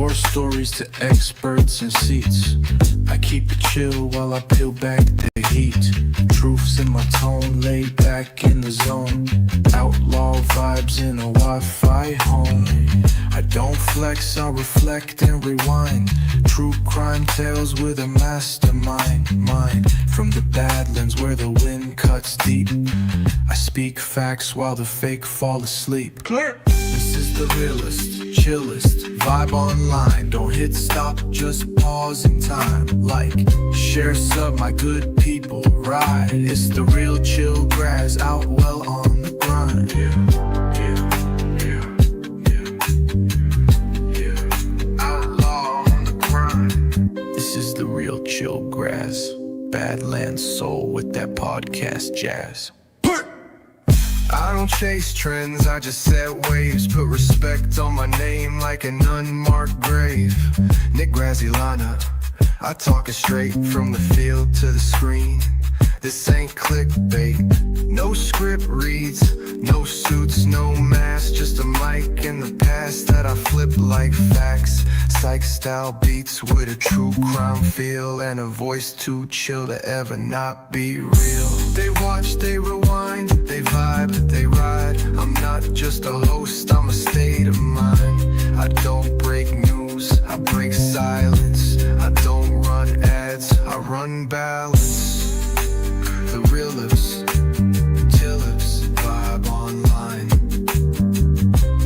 war stories to experts and seats. I keep it chill while I peel back the heat. Truths in my tone, laid back in the zone. Outlaw vibes in a Wi-Fi home. I don't flex, I reflect and rewind. True crime tales with a mastermind. Mind from the Badlands where the wind cuts deep. I speak facts while the fake fall asleep. This is the realest, chillest vibe online. Don't hit stop, just pause in time. Like, share, sub, my good people, ride. It's the real chill Graz, out well on the grind. Outlaw on the grind. This is the real chill Graz, Badlands soul with that podcast jazz. I don't chase trends, I just set waves. Put respect on my name like an unmarked grave. Nick Grazilana, I talk it straight from the field to the screen. This ain't clickbait, no script reads, no suits, no mask, just a mic in the past that I flip like facts. Psych style beats with a true crime feel and a voice too chill to ever not be real. They watch, they rewind, they vibe, they ride. I'm not just a host, I'm a state of mind. I don't break news, I break silence. I don't run ads, I run balance. The realest, chillest vibe online.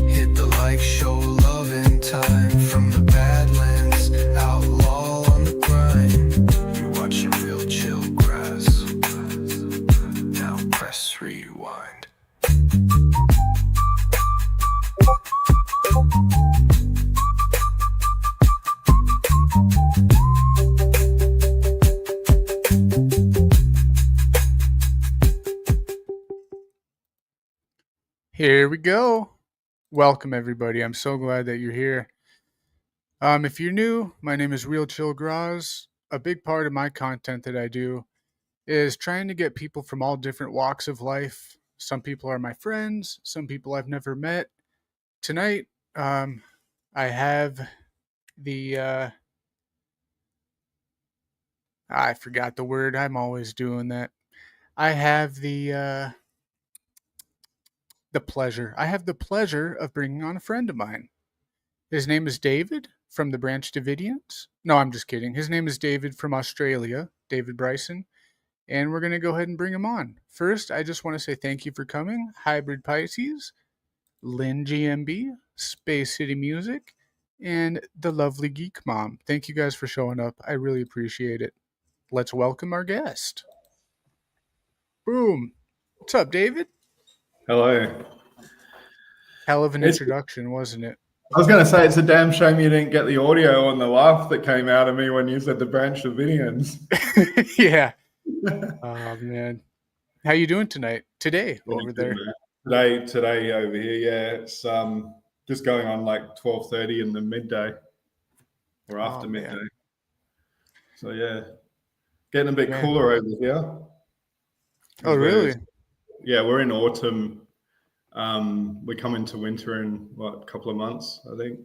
Hit the like, show love in time. From the Badlands, outlaw on the grind. You watching real chill Graz. Now press rewind. Here we go. Welcome, everybody. I'm so glad that you're here. If you're new, my name is Real Chill Graz. A big part of my content that I do is trying to get people from all different walks of life. Some people are my friends, some people I've never met. Tonight, I have the I forgot the word. I'm always doing that. I have the pleasure. I have the pleasure of bringing on a friend of mine. His name is David from the Branch Davidians. No, I'm just kidding. His name is David from Australia, David Bryson. And we're going to go ahead and bring him on. First, I just want to say thank you for coming. Hybrid Pisces, Lynn GMB, Space City Music, and the lovely Geek Mom. Thank you guys for showing up. I really appreciate it. Let's welcome our guest. Boom. What's up, David? Hello. Hell of an introduction, wasn't it? I was going to say, it's a damn shame you didn't get the audio on the laugh that came out of me when you said the Branch Davidians. Yeah. Oh, man. How you doing today over there? Today over here, yeah. It's just going on like 12:30 in the midday or after midday. Man. So, yeah. Getting a bit cooler over here. Oh, really? Yeah, we're in autumn. We come into winter in a couple of months, I think.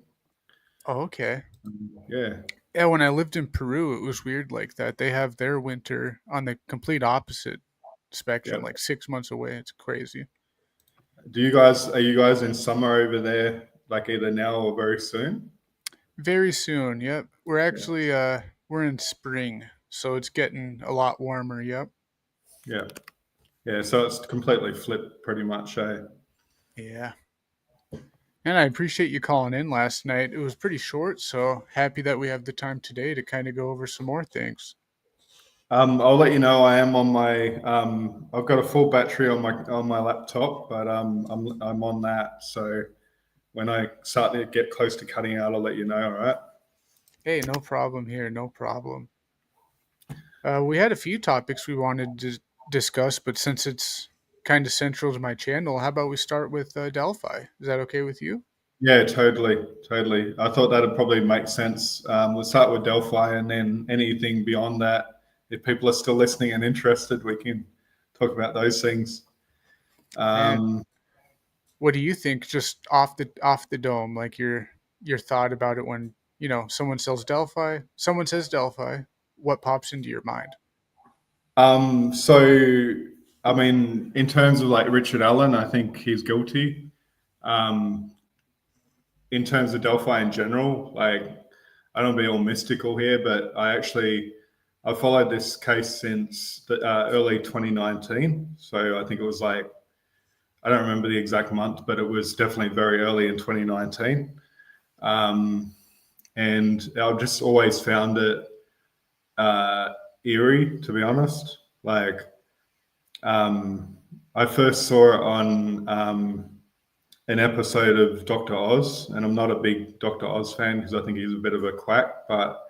Oh, okay. Yeah. Yeah, when I lived in Peru, it was weird like that. They have their winter on the complete opposite spectrum, like 6 months away. It's crazy. Are you guys in summer over there, like either now or very soon? Very soon, yep. We're actually we're in spring, so it's getting a lot warmer, yep. Yeah. Yeah, so it's completely flipped pretty much, eh? Yeah. And I appreciate you calling in last night. It was pretty short, so happy that we have the time today to kind of go over some more things. I'll let you know I am on my I've got a full battery on my laptop, but I'm on that. So when I start to get close to cutting out, I'll let you know, all right? Hey, no problem here, no problem. We had a few topics we wanted to discuss, but since it's kind of central to my channel, how about we start with Delphi? Is that okay with you? Yeah, totally. I thought that'd probably make sense. We'll start with Delphi, and then anything beyond that, if people are still listening and interested, we can talk about those things. What do you think, just off the dome, like your thought about it when someone says Delphi, what pops into your mind? So I mean, in terms of like Richard Allen, I think he's guilty. Um, in terms of Delphi in general, like I don't want to be all mystical here, but I've followed this case since the early 2019. So I think it was like, I don't remember the exact month, but it was definitely very early in 2019. And I've just always found it eerie, to be honest. Like, I first saw it on an episode of Dr. Oz, and I'm not a big Dr. Oz fan because I think he's a bit of a quack, but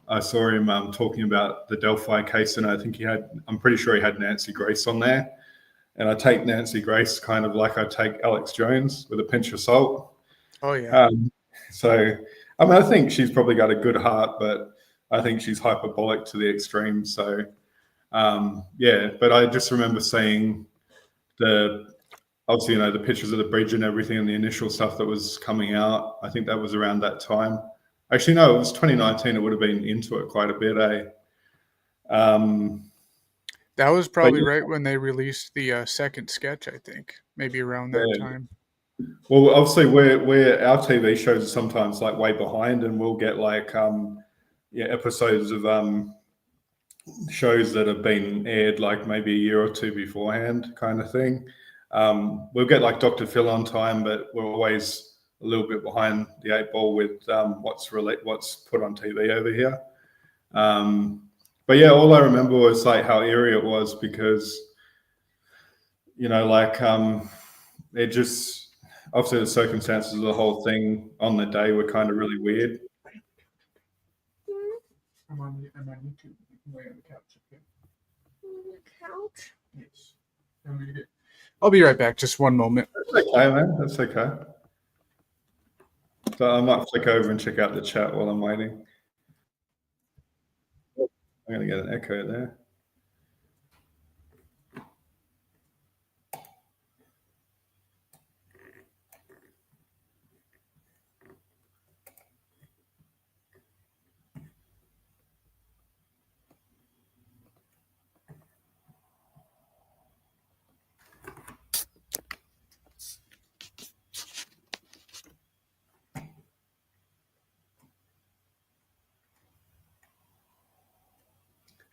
I saw him talking about the Delphi case, and I'm pretty sure he had Nancy Grace on there. And I take Nancy Grace kind of like I take Alex Jones with a pinch of salt. Oh yeah. So, I mean, I think she's probably got a good heart, but I think she's hyperbolic to the extreme. So, yeah, but I just remember seeing obviously, the pictures of the bridge and everything and the initial stuff that was coming out. I think that was around that time. Actually, no, it was 2019. It would have been into it quite a bit, eh? That was probably right when they released the second sketch, I think, maybe around that time. Well, obviously, our TV shows are sometimes like way behind, and we'll get like episodes of shows that have been aired like maybe a year or two beforehand, kind of thing. We'll get like Dr. Phil on time, but we're always a little bit behind the eight ball with what's put on TV over here. But yeah, all I remember was like how eerie it was because, it just, obviously the circumstances of the whole thing on the day were kind of really weird. I'm on YouTube. You can lay on the couch. Okay? On the couch? Yes. I'll be right back. Just one moment. That's okay, man. That's okay. So I might flick over and check out the chat while I'm waiting. I'm going to get an echo there.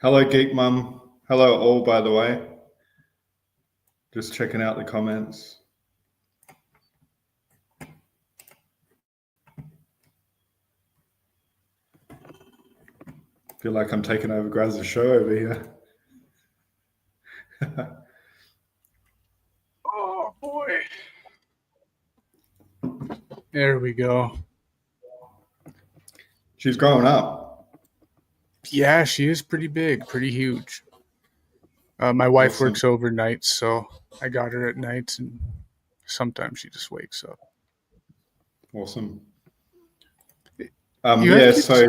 Hello, Geek Mum. Hello, all, by the way. Just checking out the comments. Feel like I'm taking over Graz's show over here. Oh, boy. There we go. She's growing up. Yeah, she is pretty big, pretty huge. My wife works overnight, so I got her at nights, and sometimes she just wakes up. Awesome. So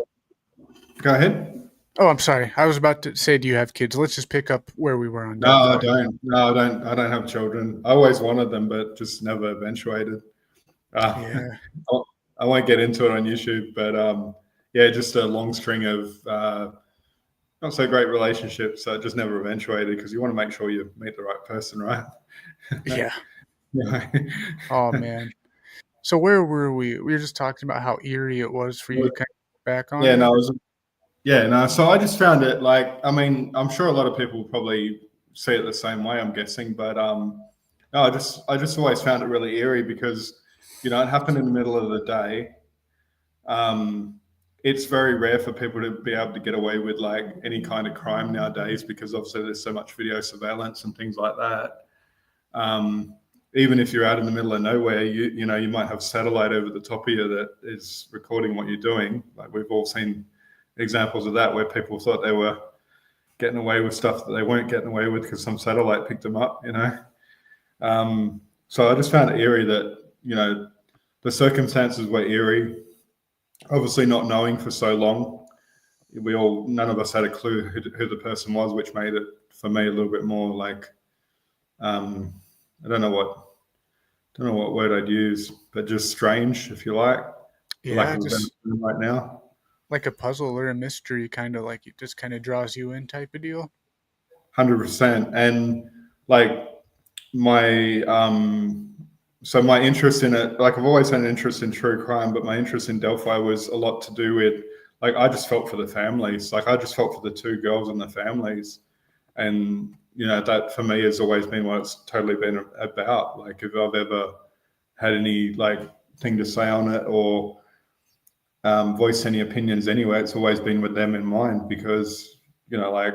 go ahead. Oh, I'm sorry. I was about to say, do you have kids? Let's just pick up where we were on. No, I don't. No, I don't have children. I always wanted them, but just never eventuated. Yeah. I won't get into it on YouTube, but yeah, just a long string of not so great relationships that just never eventuated because you want to make sure you meet the right person, right? Yeah. Oh, man. So where were we? We were just talking about how eerie it was for you to kind of back on. So I just found it like, I mean, I'm sure a lot of people probably see it the same way, I'm guessing, but no, I just always found it really eerie because, it happened in the middle of the day. It's very rare for people to be able to get away with like any kind of crime nowadays because obviously there's so much video surveillance and things like that. Even if you're out in the middle of nowhere, you might have satellite over the top of you that is recording what you're doing. Like we've all seen examples of that where people thought they were getting away with stuff that they weren't getting away with because some satellite picked them up, So I just found it eerie that, the circumstances were eerie. Obviously not knowing for so long. None of us had a clue who the person was, which made it, for me, a little bit more like, I don't know what word I'd use, but just strange, if you like. for lack Yeah, of a better just term right now. like a puzzle or a mystery, kind of like it just kind of draws you in type of deal. 100%. And like my so my interest in it, like I've always had an interest in true crime, but my interest in Delphi was a lot to do with, like, I just felt for the families. Like, I just felt for the two girls and the families. And that for me has always been what it's totally been about. Like, if I've ever had any like thing to say on it, or voice any opinions anyway, it's always been with them in mind, because like,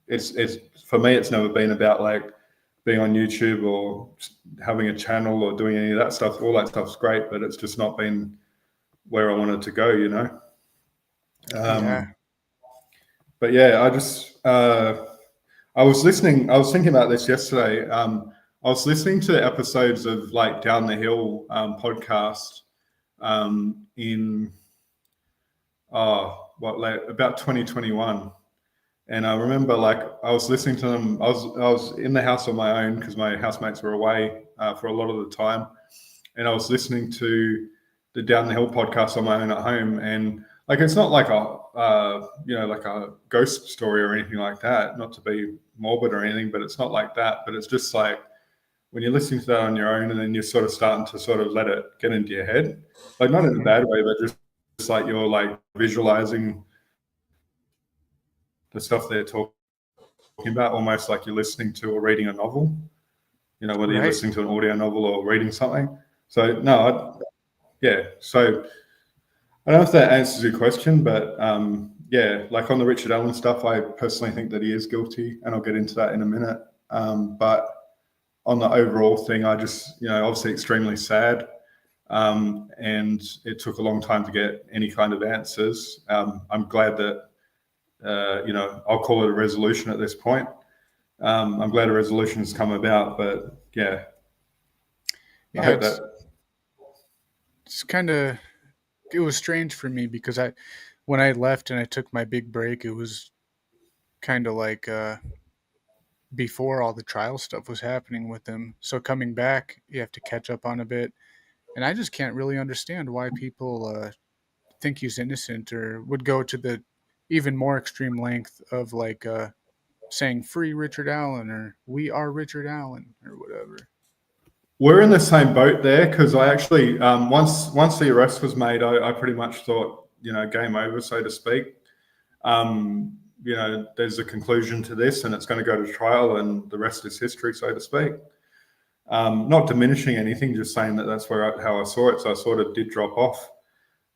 it's for me, it's never been about like being on YouTube or having a channel or doing any of that stuff. All that stuff's great, but it's just not been where I wanted to go, Yeah. But yeah, I was thinking about this yesterday. I was listening to episodes of like Down the Hill podcast in about 2021. And I remember, like, I was listening to them. I was in the house on my own because my housemates were away for a lot of the time, and I was listening to the Down the Hill podcast on my own at home. And like, it's not like like a ghost story or anything like that. Not to be morbid or anything, but it's not like that. But it's just like when you're listening to that on your own, and then you're sort of starting to sort of let it get into your head, like not in a bad way, but just like you're like visualizing the stuff they're talking about, almost like you're listening to or reading a novel, whether you're Right. listening to an audio novel or reading something. So no, so I don't know if that answers your question, but yeah, like on the Richard Allen stuff, I personally think that he is guilty, and I'll get into that in a minute. But on the overall thing, I just, obviously extremely sad. And it took a long time to get any kind of answers. I'm glad that, I'll call it a resolution at this point. I'm glad a resolution has come about, but yeah, I hope that. It's kind of, it was strange for me because when I left and I took my big break, it was kind of like before all the trial stuff was happening with him. So coming back, you have to catch up on a bit. And I just can't really understand why people think he's innocent or would go to the even more extreme length of like saying free Richard Allen or we are Richard Allen or whatever. We're in the same boat there, because I actually, once the arrest was made, I pretty much thought, game over, so to speak. There's a conclusion to this, and it's going to go to trial, and the rest is history, so to speak. Not diminishing anything, just saying that that's how I saw it. So I sort of did drop off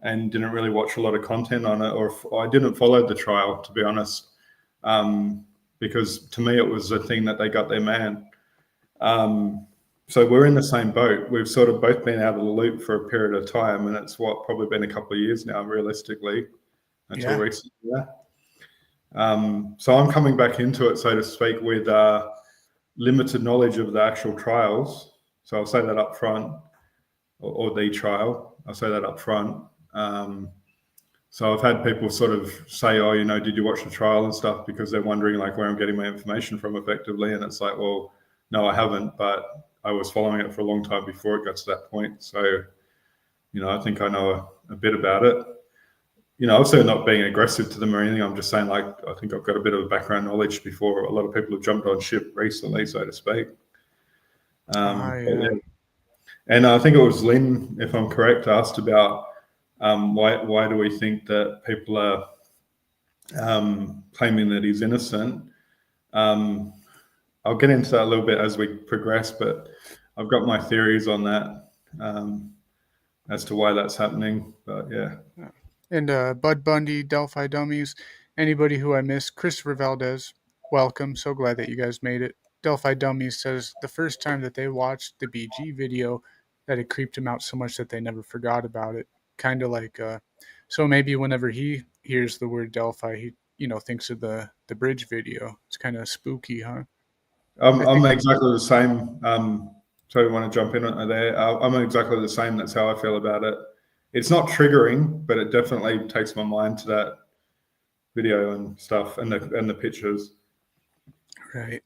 and didn't really watch a lot of content on it, or I didn't follow the trial, to be honest, because to me it was a thing that they got their man. So we're in the same boat. We've sort of both been out of the loop for a period of time, and it's probably been a couple of years now, realistically, until recently. So I'm coming back into it, so to speak, with limited knowledge of the actual trials. So I'll say that up front, or the trial. I'll say that up front. So I've had people sort of say, "Oh, did you watch the trial and stuff?" Because they're wondering like where I'm getting my information from, effectively. And it's like, well, no, I haven't, but I was following it for a long time before it got to that point. So, I think I know a bit about it. Also not being aggressive to them or anything. I'm just saying, like, I think I've got a bit of background knowledge before a lot of people have jumped on ship recently, so to speak. Yeah. And I think it was Lynn, if I'm correct, asked about why do we think that people are claiming that he's innocent. I'll get into that a little bit as we progress, but I've got my theories on that as to why that's happening. But yeah. And Bud Bundy, Delphi Dummies, anybody who I missed, Christopher Valdez, welcome. So glad that you guys made it. Delphi Dummies says the first time that they watched the BG video, that it creeped him out so much that they never forgot about it. Kind of like, so maybe whenever he hears the word Delphi, he thinks of the bridge video. It's kind of spooky, huh? I'm exactly the same. So I want to jump in there. I'm exactly the same. That's how I feel about it. It's not triggering, but it definitely takes my mind to that video and stuff, and the pictures. Right.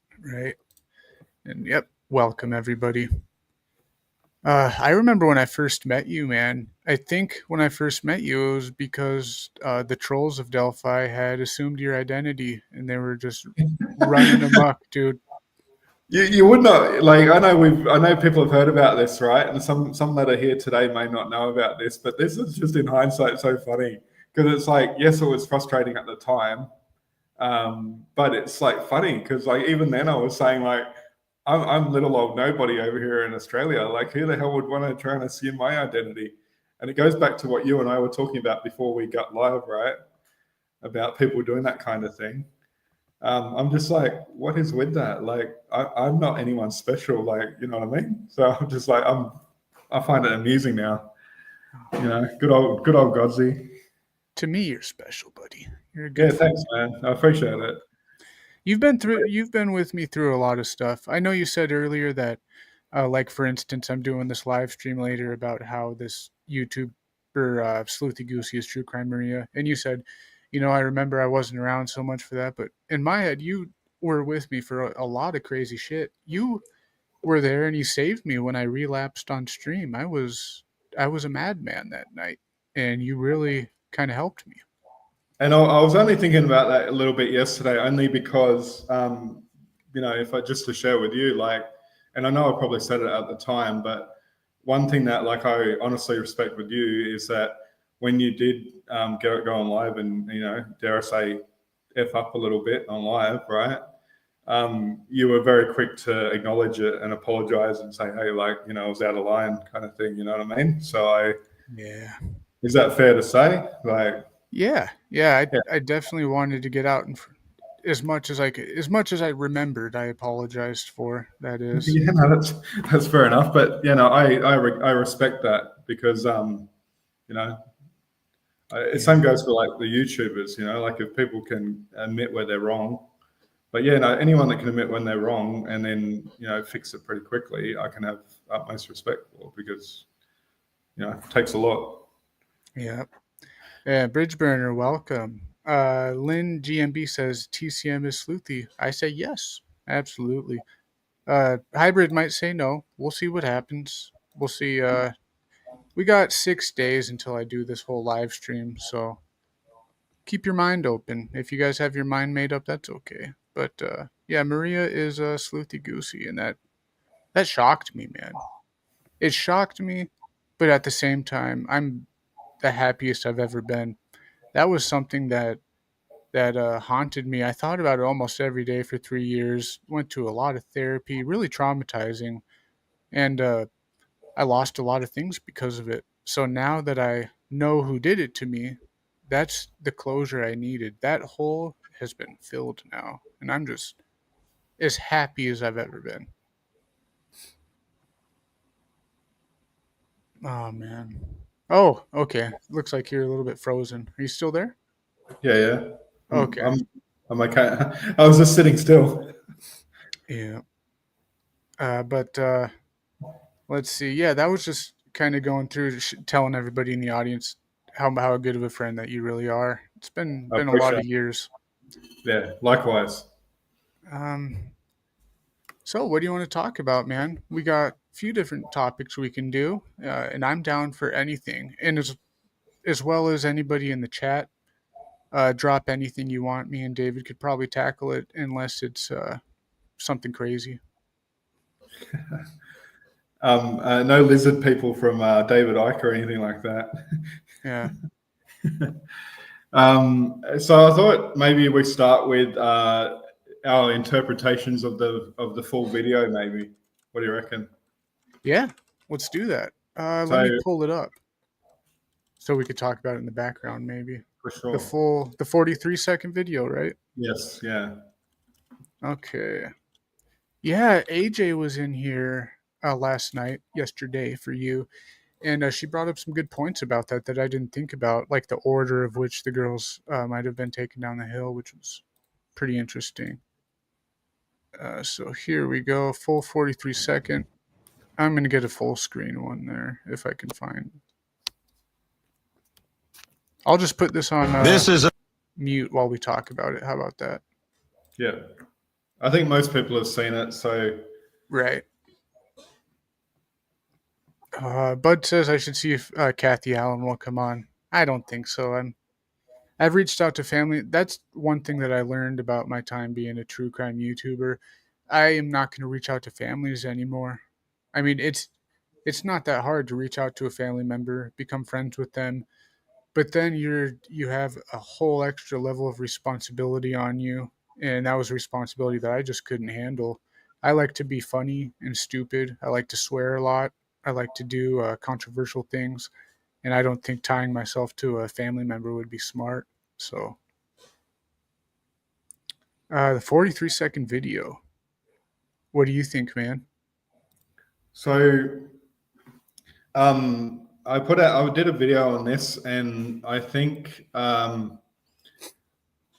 And yep, welcome everybody. I remember when I first met you, man. I think when I first met you, it was because the trolls of Delphi had assumed your identity and they were just running amok, dude. You would not like. I know people have heard about this, right? And some that are here today may not know about this, but this is just in hindsight so funny because it's like, yes, it was frustrating at the time, but it's like funny because like even then I was saying like, I'm little old nobody over here in Australia. Like, who the hell would want to try and assume my identity? And it goes back to what you and I were talking about before we got live, right? About people doing that kind of thing. I'm just like, what is with that? Like, I'm not anyone special, like, you know what I mean? So I'm just like, I find it amusing now. You know, good old Godsey. To me, you're special, buddy. You're a Yeah, good friend. thanks, man. I appreciate it. You've been with me through a lot of stuff. I know you said earlier that, like for instance, I'm doing this live stream later about how this YouTuber Sleuthy Goosey is True Crime Maria, and you said, I remember I wasn't around so much for that, but in my head, you were with me for a lot of crazy shit. You were there and you saved me when I relapsed on stream. I was a madman that night, and you really kind of helped me. And I was only thinking about that a little bit yesterday, only because, if I just to share with you, like, and I know I probably said it at the time, but one thing that like I honestly respect with you is that when you did go on live and dare I say f up a little bit on live, right? You were very quick to acknowledge it and apologize and say, hey, like, I was out of line kind of thing, you know what I mean? So Yeah. is that fair to say? Like, Yeah. yeah. I definitely wanted to get out and as much as as much as I remembered, I apologized for. That is. Yeah, no, that's fair enough. But I respect that because you know, same Yeah. goes for like the YouTubers. Like if people can admit where they're wrong, but yeah, no, anyone that can admit when they're wrong and then fix it pretty quickly, I can have utmost respect for because it takes a lot. Yeah. Yeah. Bridge burner, welcome. Lynn GMB says TCM is sleuthy. I say yes, absolutely. Hybrid might say no. We'll see what happens. We'll see. We got 6 days until I do this whole live stream, so keep your mind open. If you guys have your mind made up, that's okay. But yeah, Maria is a sleuthy goosey, and that shocked me, man. It shocked me, but at the same time, I'm the happiest I've ever been. That was something that haunted me. I thought about it almost every day for 3 years. Went to a lot of therapy, really traumatizing, and I lost a lot of things because of it. So now that I know who did it to me, that's the closure I needed. That hole has been filled now, and I'm just as happy as I've ever been. Oh man. Oh, okay. Looks like you're a little bit frozen. Are you still there? Yeah, yeah. Okay. I'm okay. I was just sitting still. Yeah. But let's see. Yeah, that was just kind of going through, telling everybody in the audience how good of a friend that you really are. It's been I been a lot appreciate of years. it. Yeah, likewise. Um, So, what do you want to talk about, man? We got a few different topics we can do, and I'm down for anything. And as well as anybody in the chat, drop anything you want. Me and David could probably tackle it, unless it's something crazy. No lizard people from David Icke or anything like that. Yeah, So I thought maybe we start with our interpretations of the full video. Maybe, what do you reckon? yeah. Let's do that. Let So me pull it up so we could talk about it in the background, maybe. for The sure, full, the 43-second video, right? yes, yeah. Okay. Yeah, AJ was in here yesterday for you. And she brought up some good points about that I didn't think about, like the order of which the girls might have been taken down the hill, which was pretty interesting. So here we go, full 43-second. I'm going to get a full screen one there if I can find. I'll just put this on mute while we talk about it. How about that? Yeah, I think most people have seen it. So Right. Bud says I should see if Kathy Allen will come on. I don't think so. I've reached out to family. That's one thing that I learned about my time being a true crime YouTuber. I am not going to reach out to families anymore. I mean, it's not that hard to reach out to a family member, become friends with them, but then you have a whole extra level of responsibility on you, and that was a responsibility that I just couldn't handle. I like to be funny and stupid. I like to swear a lot. I like to do controversial things, and I don't think tying myself to a family member would be smart. So, the 43-second video. What do you think, man? So I did a video on this, and I think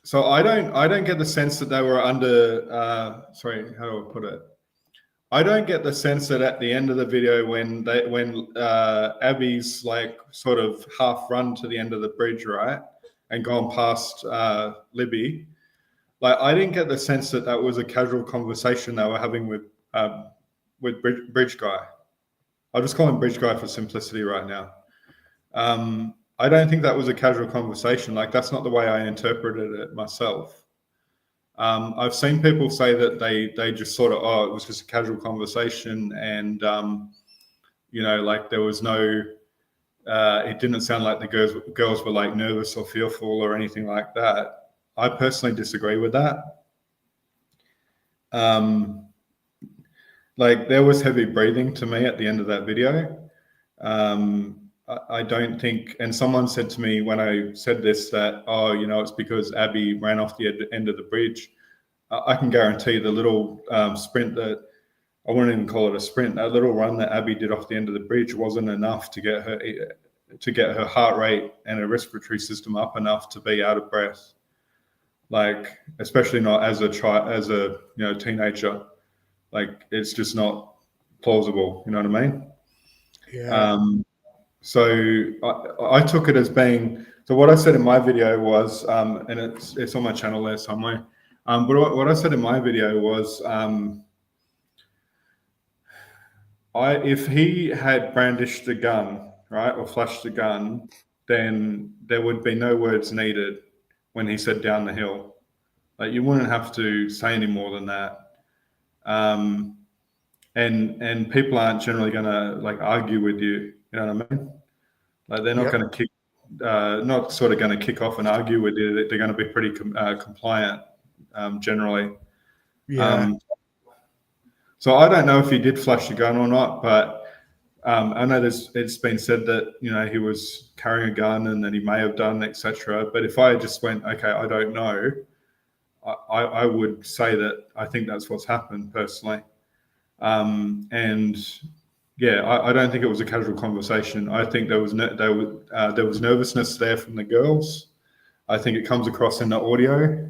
so I don't get the sense that they were under sorry, how do I put it? I don't get the sense that at the end of the video when Abby's like sort of half run to the end of the bridge, right, and gone past Libby, like I didn't get the sense that that was a casual conversation they were having with Bridge Guy. I'll just call him Bridge Guy for simplicity right now. I don't think that was a casual conversation. Like that's not the way I interpreted it myself. I've seen people say that they just sort of, oh, it was just a casual conversation, and like there was no, it didn't sound like the girls were like nervous or fearful or anything like that. I personally disagree with that. Like there was heavy breathing to me at the end of that video. I don't think, and someone said to me when I said this that, oh, it's because Abby ran off the end of the bridge. I can guarantee the little sprint that, I wouldn't even call it a sprint, that little run that Abby did off the end of the bridge wasn't enough to get her heart rate and her respiratory system up enough to be out of breath. Like, especially not as a teenager. Like, it's just not plausible. You know what I mean? Yeah. So I took it as being, so what I said in my video was, and it's on my channel there somewhere. But what I said in my video was, if he had brandished the gun, right, or flashed the gun, then there would be no words needed when he said down the hill. Like you wouldn't have to say any more than that. And people aren't generally going to like argue with you. You know what I mean? Like they're not going to kick, not sort of going to kick off and argue with you. They're going to be pretty compliant generally. Yeah. So I don't know if he did flash the gun or not, but I know it's been said that he was carrying a gun and that he may have done, etc. But if I just went, okay, I don't know, I would say that I think that's what's happened personally. And yeah, I don't think it was a casual conversation. I think there was nervousness there from the girls. I think it comes across in the audio.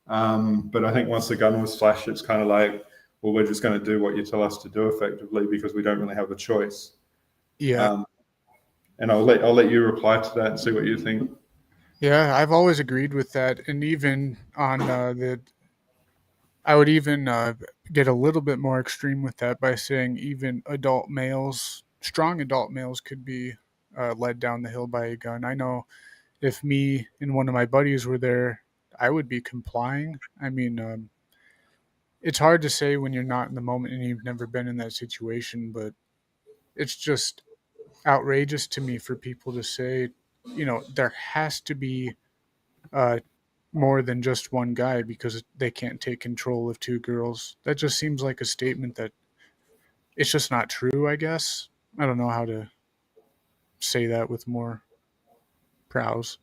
But I think once the gun was flashed, it's kind of like, well, we're just going to do what you tell us to do effectively because we don't really have a choice. Yeah. And I'll let you reply to that and see what you think. Yeah, I've always agreed with that, and even on I would even get a little bit more extreme with that by saying even adult males, strong adult males, could be led down the hill by a gun. I know if me and one of my buddies were there, I would be complying. I mean, it's hard to say when you're not in the moment and you've never been in that situation, but it's just outrageous to me for people to say, there has to be uh, more than just one guy because they can't take control of two girls. That just seems like a statement that it's just not true, I guess. I don't know how to say that with more prowess.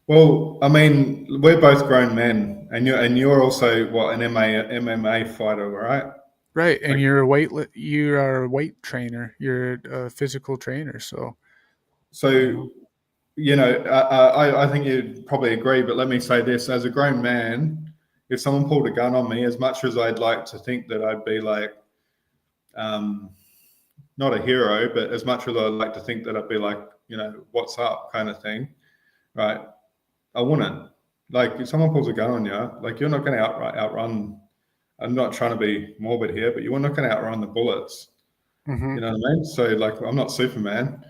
Well, I mean, we're both grown men, and you're also what, an MMA fighter, right? Right, and Like, you are a weight trainer. You're a physical trainer, so you so know. I think you'd probably agree, but let me say this: as a grown man, if someone pulled a gun on me, as much as I'd like to think that I'd be like, not a hero, but as much as I'd like to think that I'd be like, what's up, kind of thing, right? I wouldn't. Like, if someone pulls a gun on you, like you're not going to outrun. I'm not trying to be morbid here, but you're not going to outrun the bullets. Mm-hmm. You know what I mean? So like, I'm not Superman.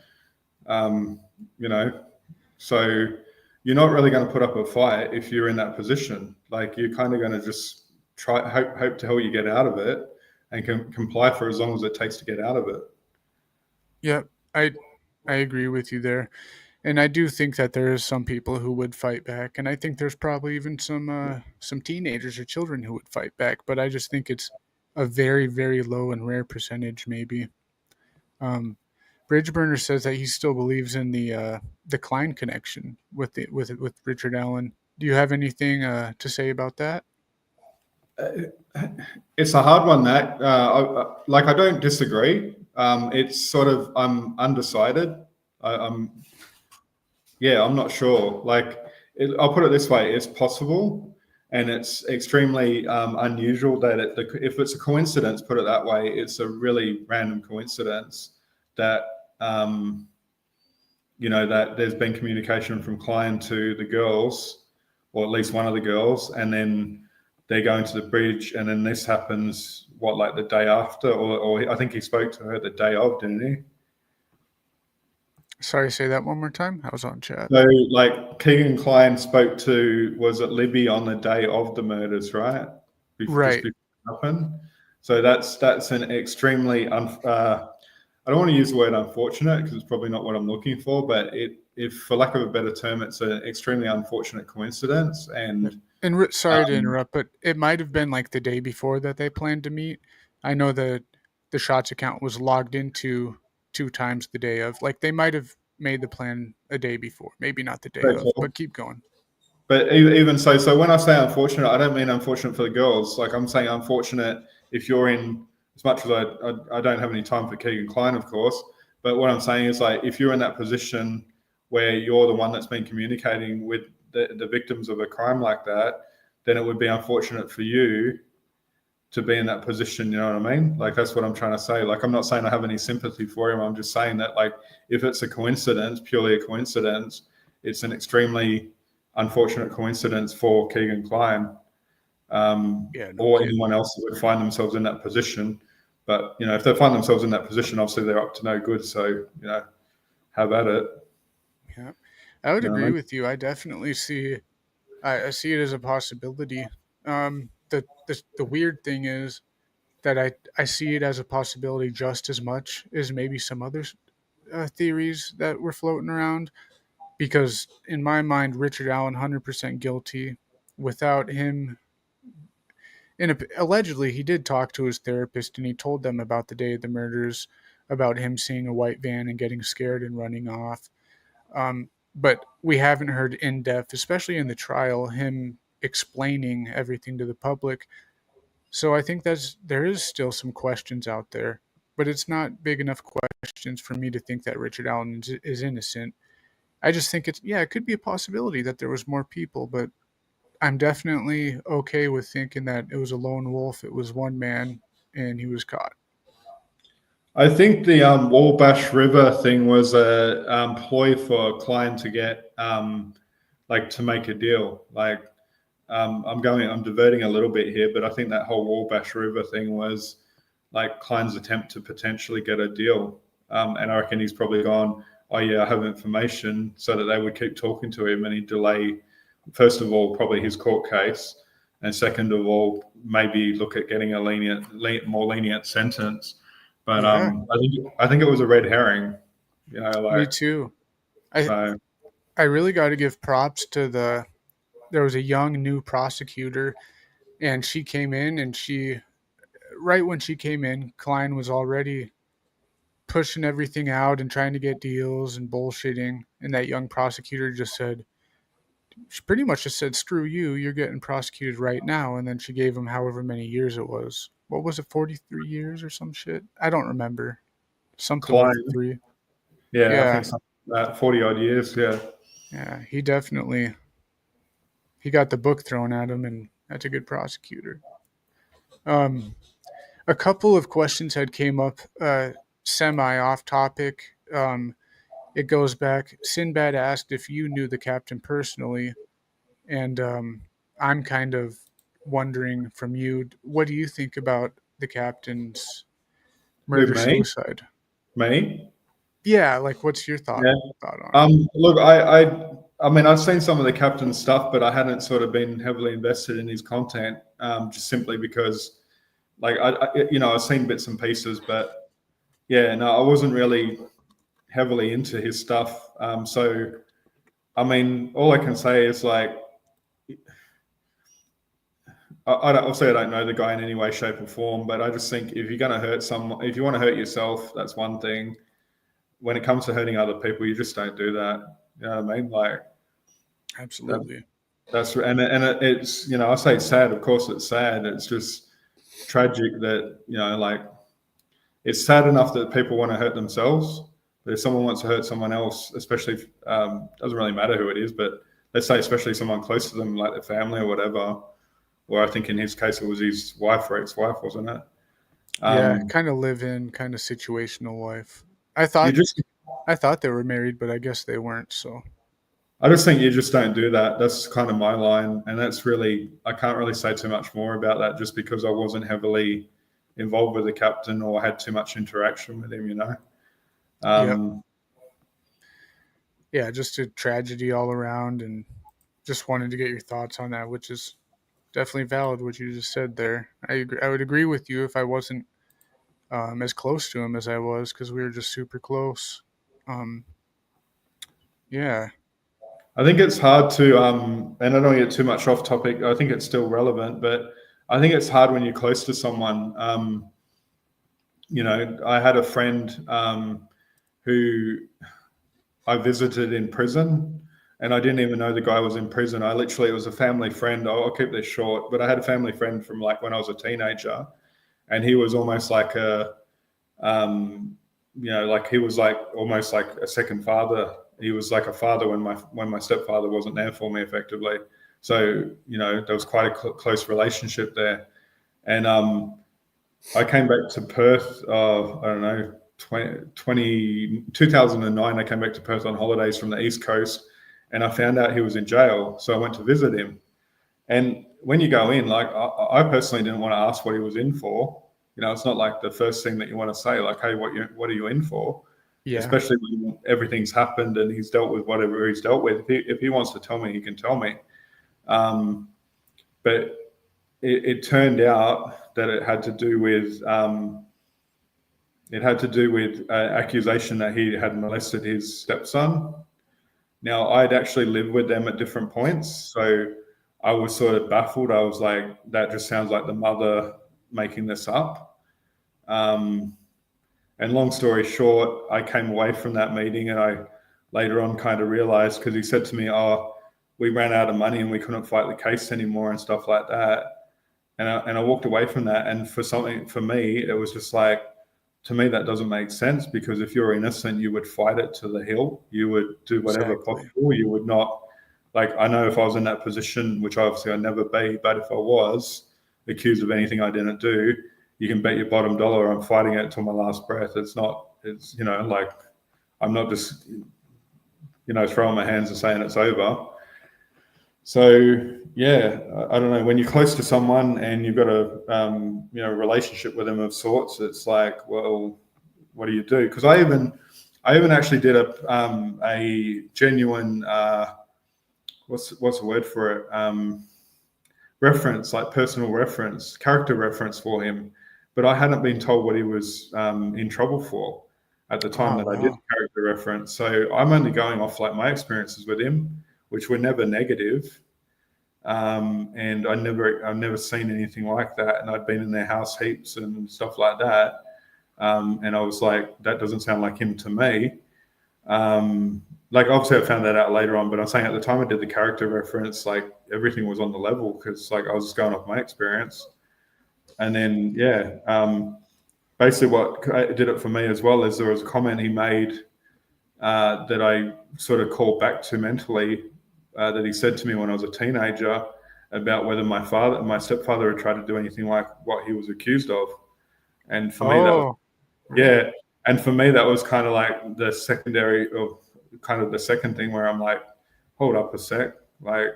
Um, you know, so you're not really going to put up a fight if you're in that position. Like you're kind of going to just try hope to hell you get out of it and can comply for as long as it takes to get out of it. Yep, I agree with you there, and I do think that there is some people who would fight back, and I think there's probably even some teenagers or children who would fight back. But I just think it's a very very low and rare percentage, maybe. Um, Bridgeburner says that he still believes in the Klein connection with Richard Allen. Do you have anything to say about that? It's a hard one. That like I don't disagree. It's sort of I'm undecided. I'm yeah, I'm not sure. Like I'll put it this way: it's possible, and it's extremely unusual that if it's a coincidence, put it that way, it's a really random coincidence that that there's been communication from Klein to the girls, or at least one of the girls, and then they're going to the bridge, and then this happens. What, like the day after, or I think he spoke to her the day of, didn't he? Sorry, say that one more time. I was on chat. So, like, Keegan Klein spoke to, was it Libby on the day of the murders, right? Just Right. before it happened. So that's an extremely I don't want to use the word unfortunate because it's probably not what I'm looking for, but if for lack of a better term, it's an extremely unfortunate coincidence. And And sorry to um, interrupt, but it might have been like the day before that they planned to meet. I know that the shots account was logged into 2 times the day of. Like they might have made the plan a day before, maybe not the day very of. cool. But keep going. But even so when I say unfortunate, I don't mean unfortunate for the girls. Like I'm saying unfortunate if you're in, as much as I don't have any time for Keegan Klein, of course. But what I'm saying is like if you're in that position where you're the one that's been communicating with the victims of a crime like that, then it would be unfortunate for you to be in that position. You know what I mean? Like that's what I'm trying to say. Like I'm not saying I have any sympathy for him. I'm just saying that like if it's a coincidence, purely a coincidence, it's an extremely unfortunate coincidence for Keegan Klein Yeah, no or kidding. anyone else that would find themselves in that position. But if they find themselves in that position, obviously they're up to no good. So have at it. Yeah, I would You know what I agree mean? with you. I definitely see. I see it as a possibility. The weird thing is that I see it as a possibility just as much as maybe some other theories that were floating around. Because in my mind, Richard Allen 100% guilty. Without him, allegedly he did talk to his therapist and he told them about the day of the murders, about him seeing a white van and getting scared and running off. But we haven't heard in depth, especially in the trial, him explaining everything to the public. So I think there is still some questions out there, but it's not big enough questions for me to think that Richard Allen is innocent. I just think it could be a possibility that there was more people, but I'm definitely okay with thinking that it was a lone wolf. It was one man, and he was caught. I think the Wabash River thing was a ploy for Klein to get like to make a deal. Like I'm diverting a little bit here, but I think that whole Wabash River thing was like Klein's attempt to potentially get a deal. And I reckon he's probably gone, oh yeah, I have information, so that they would keep talking to him and he'd delay, first of all, probably his court case, and second of all, maybe look at getting a more lenient sentence. But Yeah, I think it was a red herring, me like too. I so. I really got to give props to there was a young new prosecutor, and she came in, and she right when she came in, Klein was already pushing everything out and trying to get deals and bullshitting, and that young prosecutor just said, she pretty much just said, "Screw you, you're getting prosecuted right now." And then she gave him however many years it was. What was it, 43 years or some shit? I don't remember. Something with a Klein, three. yeah, I think Yeah, something like that, 40 odd years, yeah. yeah. He got the book thrown at him, and that's a good prosecutor. Um, a couple of questions had came up, semi off topic. It goes back. Sinbad asked if you knew the captain personally, and I'm kind of wondering from you, what do you think about the captain's murder me? suicide? Me? Yeah, like what's your thought Yeah. on it? Look, I mean, I've seen some of the captain's stuff, but I hadn't sort of been heavily invested in his content, just simply because, like, I've seen bits and pieces, but yeah, no, I wasn't really heavily into his stuff. So, I mean, all I can say is like, obviously I don't know the guy in any way, shape, or form, but I just think if you're going to hurt someone, if you want to hurt yourself, that's one thing. When it comes to hurting other people, you just don't do that. You know what I mean? Like, Absolutely. that's it's, I say it's sad. Of course, it's sad. It's just tragic that, like, it's sad enough that people want to hurt themselves. But if someone wants to hurt someone else, especially doesn't really matter who it is, but let's say especially someone close to them, like their family or whatever. Or I think in his case it was his wife or ex-wife, wasn't it? Yeah, kind of live in kind of situational wife. I You thought just, I thought they were married, but I guess they weren't. So I just think you just don't do that. That's kind of my line, and that's really, I can't really say too much more about that, just because I wasn't heavily involved with the captain or had too much interaction with him. yep. Um, Yeah, just a tragedy all around, and just wanted to get your thoughts on that, which is definitely valid what you just said there. I would agree with you if I wasn't as close to him as I was, because we were just super close. Um, yeah, I think it's hard to, and I don't get too much off topic. I think it's still relevant, but I think it's hard when you're close to someone. I had a friend who I visited in prison, and I didn't even know the guy was in prison. It was a family friend. I'll keep this short, but I had a family friend from like when I was a teenager, and he was almost like like he was like almost like a second father. He was like a father when my stepfather wasn't there for me, effectively. So there was quite a close relationship there, and I came back to Perth. I don't know. 2009, I came back to Perth on holidays from the East Coast, and I found out he was in jail. So I went to visit him. And when you go in, like, I personally didn't want to ask what he was in for. It's not like the first thing that you want to say, like, hey, what are you in for? yeah, Especially when everything's happened and he's dealt with whatever he's dealt with. If he wants to tell me, he can tell me. But it turned out that it had to do with accusation that he had molested his stepson. Now, I'd actually lived with them at different points, so I was sort of baffled. I was like, that just sounds like the mother making this up. And long story short, I came away from that meeting, and I later on kind of realized, because he said to me, oh, we ran out of money and we couldn't fight the case anymore and stuff like that. And I walked away from that. And for me, it was just like, to me, that doesn't make sense, because if you're innocent, you would fight it to the hill. You would do whatever exactly. possible. You would not, like, I know if I was in that position, which obviously I'd never be, but if I was accused of anything I didn't do, you can bet your bottom dollar I'm fighting it till my last breath. It's like, I'm not just, throwing my hands and saying it's over. So yeah, I don't know. When you're close to someone and you've got a relationship with them of sorts, it's like, well, what do you do? Because I even actually did a genuine what's the word for it, reference, like personal reference, character reference for him, but I hadn't been told what he was in trouble for at the time Oh that I did wow. the character reference. So I'm only going off like my experiences with him, which were never negative. And I've never seen anything like that. And I'd been in their house heaps and stuff like that. And I was like, that doesn't sound like him to me. Like, obviously I found that out later on, but I'm saying at the time I did the character reference, like, everything was on the level, because like I was just going off my experience. And then basically what did it for me as well is there was a comment he made that I sort of called back to mentally, that he said to me when I was a teenager, about whether my stepfather had tried to do anything like what he was accused of. And for me, that was, Oh, yeah. And for me, that was kind of like the secondary, or kind of the second thing where I'm like, hold up a sec. Like,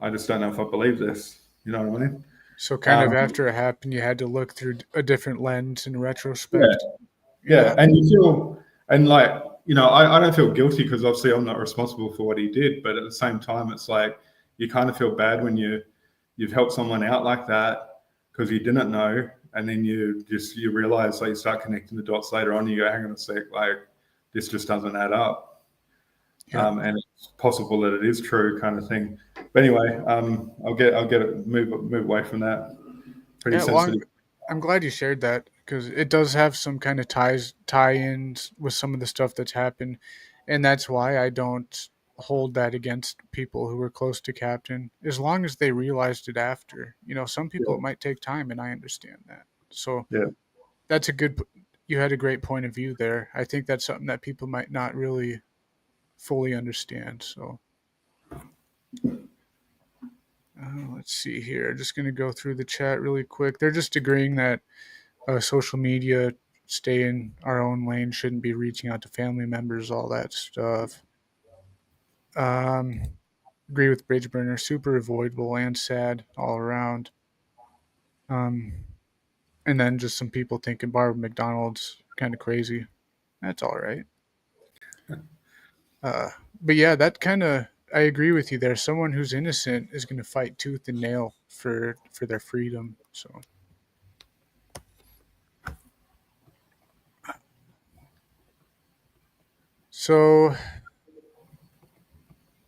I just don't know if I believe this. You know what I mean? So kind of Um, after it happened, you had to look through a different lens in yeah, retrospect. yeah, and you feel, and like, I don't feel guilty because obviously I'm not responsible for what he did, but at the same time, it's like you kind of feel bad when you've helped someone out like that because you didn't know, and then you realize, like, you start connecting the dots later on. You go, hang on a sec, like this just doesn't add up, Yeah. and it's possible that it is true, kind of thing. But anyway, I'll get it move away from that. Pretty Yeah. Well, sensitive. I'm glad you shared that because it does have some kind of tie-ins with some of the stuff that's happened, and that's why I don't hold that against people who were close to Captain, as long as they realized it after. Some people Yeah, it might take time, and I understand that. So yeah. that's a good. You had a great point of view there. I think that's something that people might not really fully understand. So let's see here. Just going to go through the chat really quick. They're just agreeing that social media, stay in our own lane, shouldn't be reaching out to family members, all that stuff. Um, Agree with Bridgeburner. Super avoidable and sad all around. Um, and then just some people thinking Barbara McDonald's kind of crazy. That's all right. Uh, but yeah, that kind of I agree with you there. Someone who's innocent is going to fight tooth and nail for their freedom. So,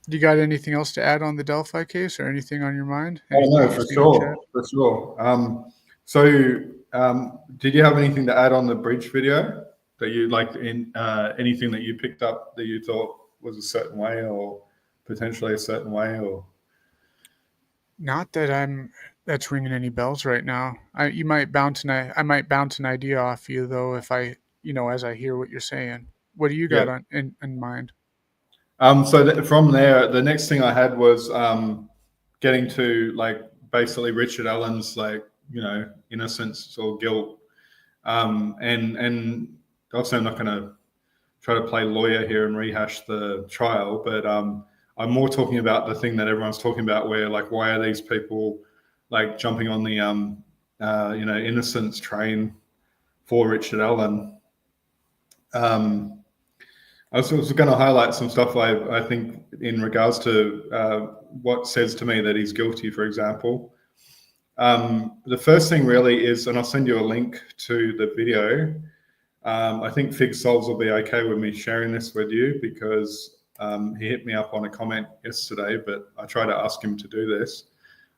you got anything else to add on the Delphi case, or anything on your mind? Oh Anything no, you've for seen in sure, chat? for sure. So, did you have anything to add on the bridge video that you like in anything that you picked up that you thought was a certain way or potentially a certain way or? Not that that's ringing any bells right now. I might bounce an idea off you though if as I hear what you're saying. What do you Yeah. got in mind? From there, the next thing I had was getting to like basically Richard Allen's like innocence or guilt, and obviously I'm not going to try to play lawyer here and rehash the trial, but I'm more talking about the thing that everyone's talking about, where like why are these people like jumping on the innocence train for Richard Allen? I was going to highlight some stuff I think in regards to what says to me that he's guilty, for example. The first thing really is, and I'll send you a link to the video. I think Fig Solves will be okay with me sharing this with you because he hit me up on a comment yesterday, but I tried to ask him to do this.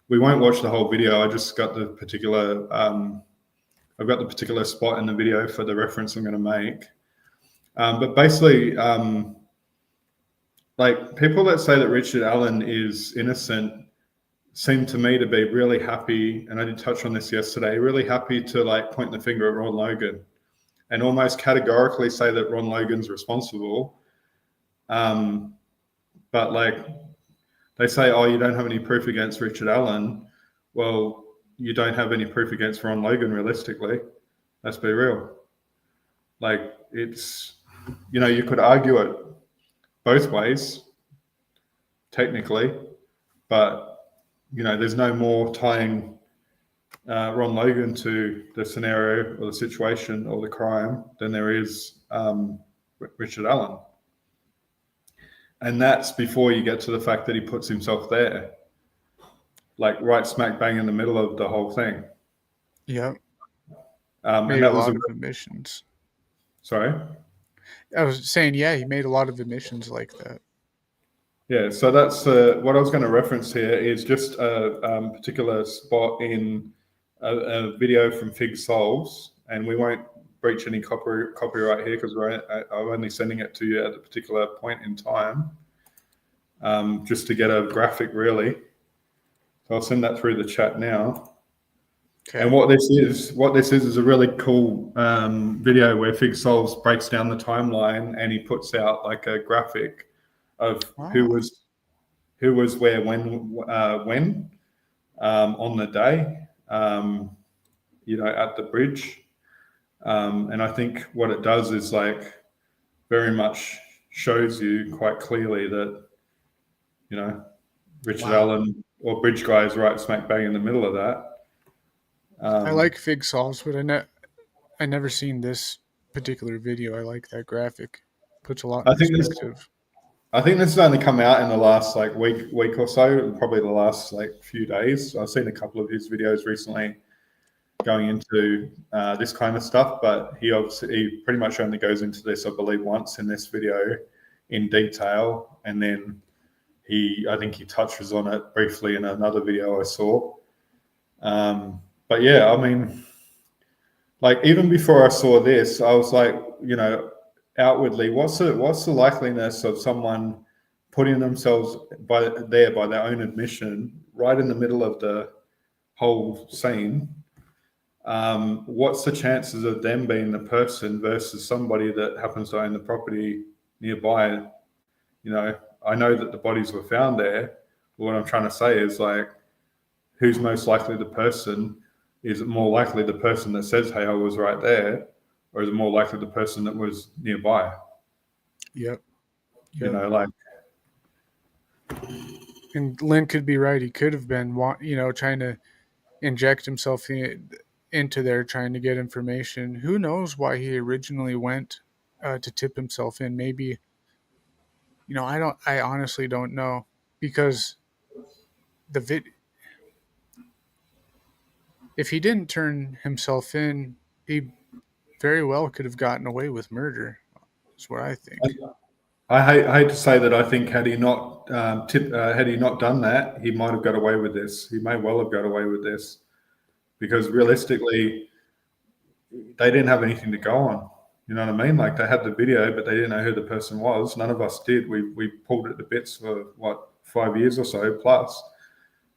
We won't watch the whole video. I just got the particular, I've got the particular spot in the video for the reference I'm going to make. But basically, like people that say that Richard Allen is innocent seem to me to be really happy, and I did touch on this yesterday, really happy to like point the finger at Ron Logan and almost categorically say that Ron Logan's responsible. But like they say, oh, you don't have any proof against Richard Allen. Well, you don't have any proof against Ron Logan, realistically. Let's be real. Like it's, you could argue it both ways, technically, but there's no more tying Ron Logan to the scenario or the situation or the crime than there is Richard Allen. And that's before you get to the fact that he puts himself there, like right smack bang in the middle of the whole thing. Yeah, And made a that was lot of admissions. sorry. I was saying, yeah, he made a lot of admissions like that. Yeah, so that's what I was going to reference here is just a particular spot in a video from Fig Solves, and we won't breach any copyright here because I'm only sending it to you at a particular point in time, just to get a graphic, really. So I'll send that through the chat now. Okay. And what this is a really cool video where Fig Solves breaks down the timeline and he puts out like a graphic of who was where when on the day, at the bridge. And I think what it does is like very much shows you quite clearly that, Richard Allen or Bridge Guy is right smack bang in the middle of that. I like fig sauce, but I never seen this particular video. I like that graphic. Puts a lot in I think this perspective. I think this has only come out in the last like week or so, probably the last like few days. I've seen a couple of his videos recently going into this kind of stuff, but he pretty much only goes into this, I believe, once in this video in detail, and then I think he touches on it briefly in another video I saw. But yeah, I mean, like even before I saw this, I was like, outwardly, what's the likeliness of someone putting themselves by their own admission, right in the middle of the whole scene? What's the chances of them being the person versus somebody that happens to own the property nearby? I know that the bodies were found there. But what I'm trying to say is like, who's most likely the person? Is it more likely the person that says, "Hey, I was right there," or is it more likely the person that was nearby? Yep. Like. And Lynn could be right. He could have been, trying to inject himself into there, trying to get information. Who knows why he originally went to tip himself in? Maybe, I honestly don't know, because if he didn't turn himself in, he very well could have gotten away with murder. Is what I think. I hate to say that. I think had he not had he not done that, he might have got away with this. He may well have got away with this, because realistically, they didn't have anything to go on. You know what I mean? Like, they had the video, but they didn't know who the person was. None of us did. We pulled it to bits for 5 years or so plus,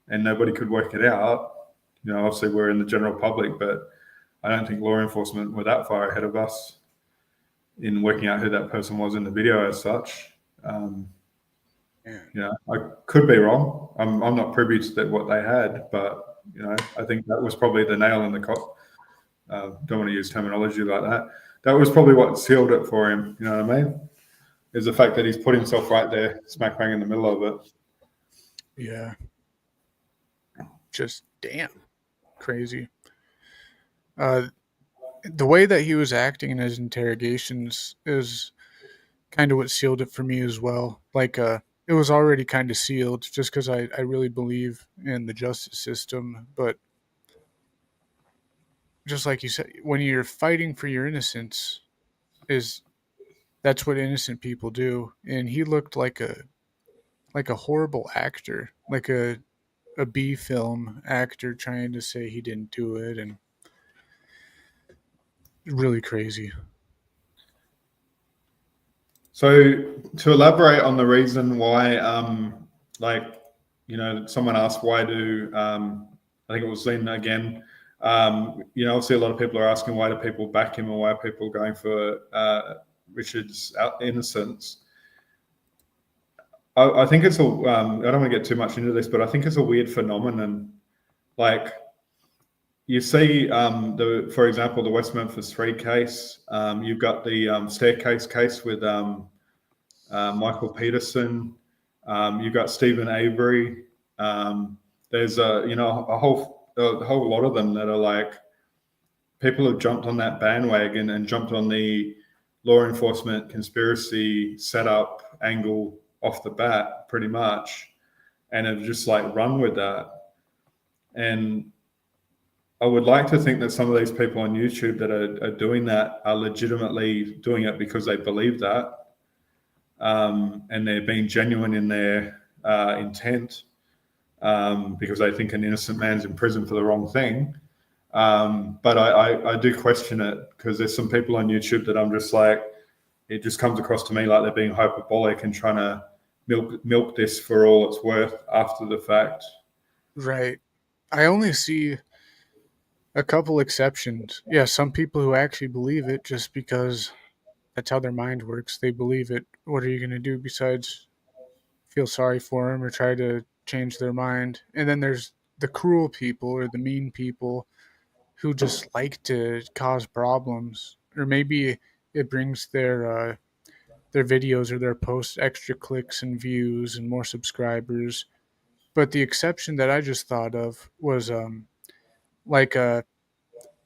and nobody could work it out. Obviously we're in the general public, but I don't think law enforcement were that far ahead of us in working out who that person was in the video as such. I could be wrong. I'm not privy to what they had, but I think that was probably the nail in the coffin. Don't want to use terminology like that. That was probably what sealed it for him. You know what I mean? Is the fact that he's put himself right there, smack bang in the middle of it. Yeah. Just damn crazy. The way that he was acting in his interrogations is kind of what sealed it for me as well. Like, it was already kind of sealed just because I really believe in the justice system. But just like you said, when you're fighting for your innocence, that's what innocent people do. And he looked like a horrible actor, like a B film actor trying to say he didn't do it, and really crazy. So to elaborate on the reason why, someone asked why do I think it was Zine again. Obviously a lot of people are asking why do people back him and why are people going for Richard's innocence. I think it's I don't want to get too much into this, but I think it's a weird phenomenon. Like, you see, for example, the West Memphis 3 case. You've got the staircase case with Michael Peterson. You've got Stephen Avery. There's a whole lot of them that are like, people have jumped on that bandwagon and jumped on the law enforcement conspiracy setup angle off the bat, pretty much, and have just like run with that. And I would like to think that some of these people on YouTube that are doing that are legitimately doing it because they believe that, and they're being genuine in their intent, because they think an innocent man's in prison for the wrong thing. But I do question it, because there's some people on YouTube that I'm just like, it just comes across to me like they're being hyperbolic and trying to milk this for all it's worth after the fact. Right. I only see a couple exceptions. Yeah, some people who actually believe it just because that's how their mind works. They believe it. What are you going to do besides feel sorry for them or try to change their mind? And then there's the cruel people or the mean people who just like to cause problems, or maybe it brings their videos or their posts extra clicks and views and more subscribers. But the exception that I just thought of was like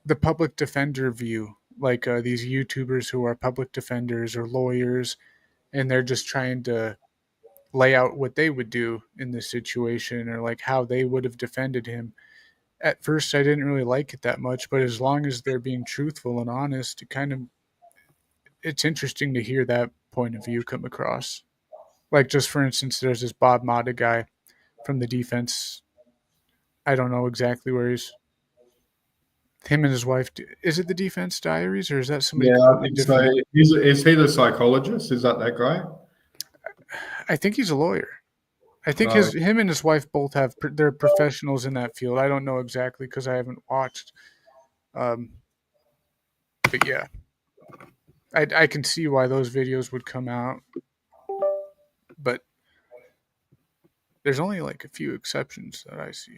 the public defender view, like these YouTubers who are public defenders or lawyers, and they're just trying to lay out what they would do in this situation or like how they would have defended him. At first, I didn't really like it that much, but as long as they're being truthful and honest, it's interesting to hear that point of view come across. Like, just for instance, there's this Bob Mata guy from the defense. I don't know exactly where he's. Him and his wife. Is it the Defense Diaries or is that somebody Yeah, I completely think so. different? Is he the psychologist? Is that guy? I think he's a lawyer. I think Oh, him and his wife both have. They're professionals in that field. I don't know exactly because I haven't watched. But yeah, I can see why those videos would come out, but there's only like a few exceptions that I see.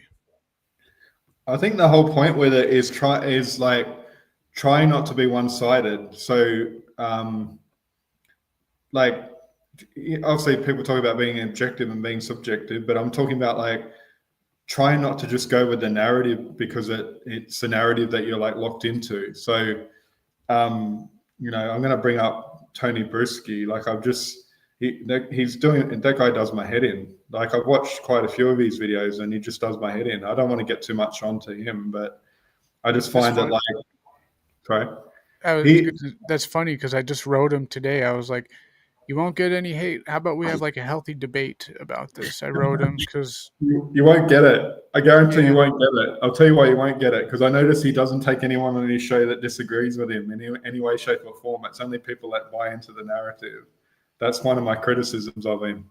I think the whole point with it is try not to be one-sided. So, like, obviously, people talk about being objective and being subjective, but I'm talking about like trying not to just go with the narrative because it's a narrative that you're like locked into. So, I'm going to bring up Tony Bruschi. Like, he's doing that guy does my head in. Like, I've watched quite a few of his videos, and he just does my head in. I don't want to get too much onto him, but I just find that like, sorry, That's funny because I just wrote him today. I was like, "You won't get any hate. How about we have like a healthy debate about this?" I wrote him because you won't get it. I guarantee yeah, you won't get it. I'll tell you why you won't get it, because I notice he doesn't take anyone on his show that disagrees with him in any way, shape, or form. It's only people that buy into the narrative. That's one of my criticisms of him.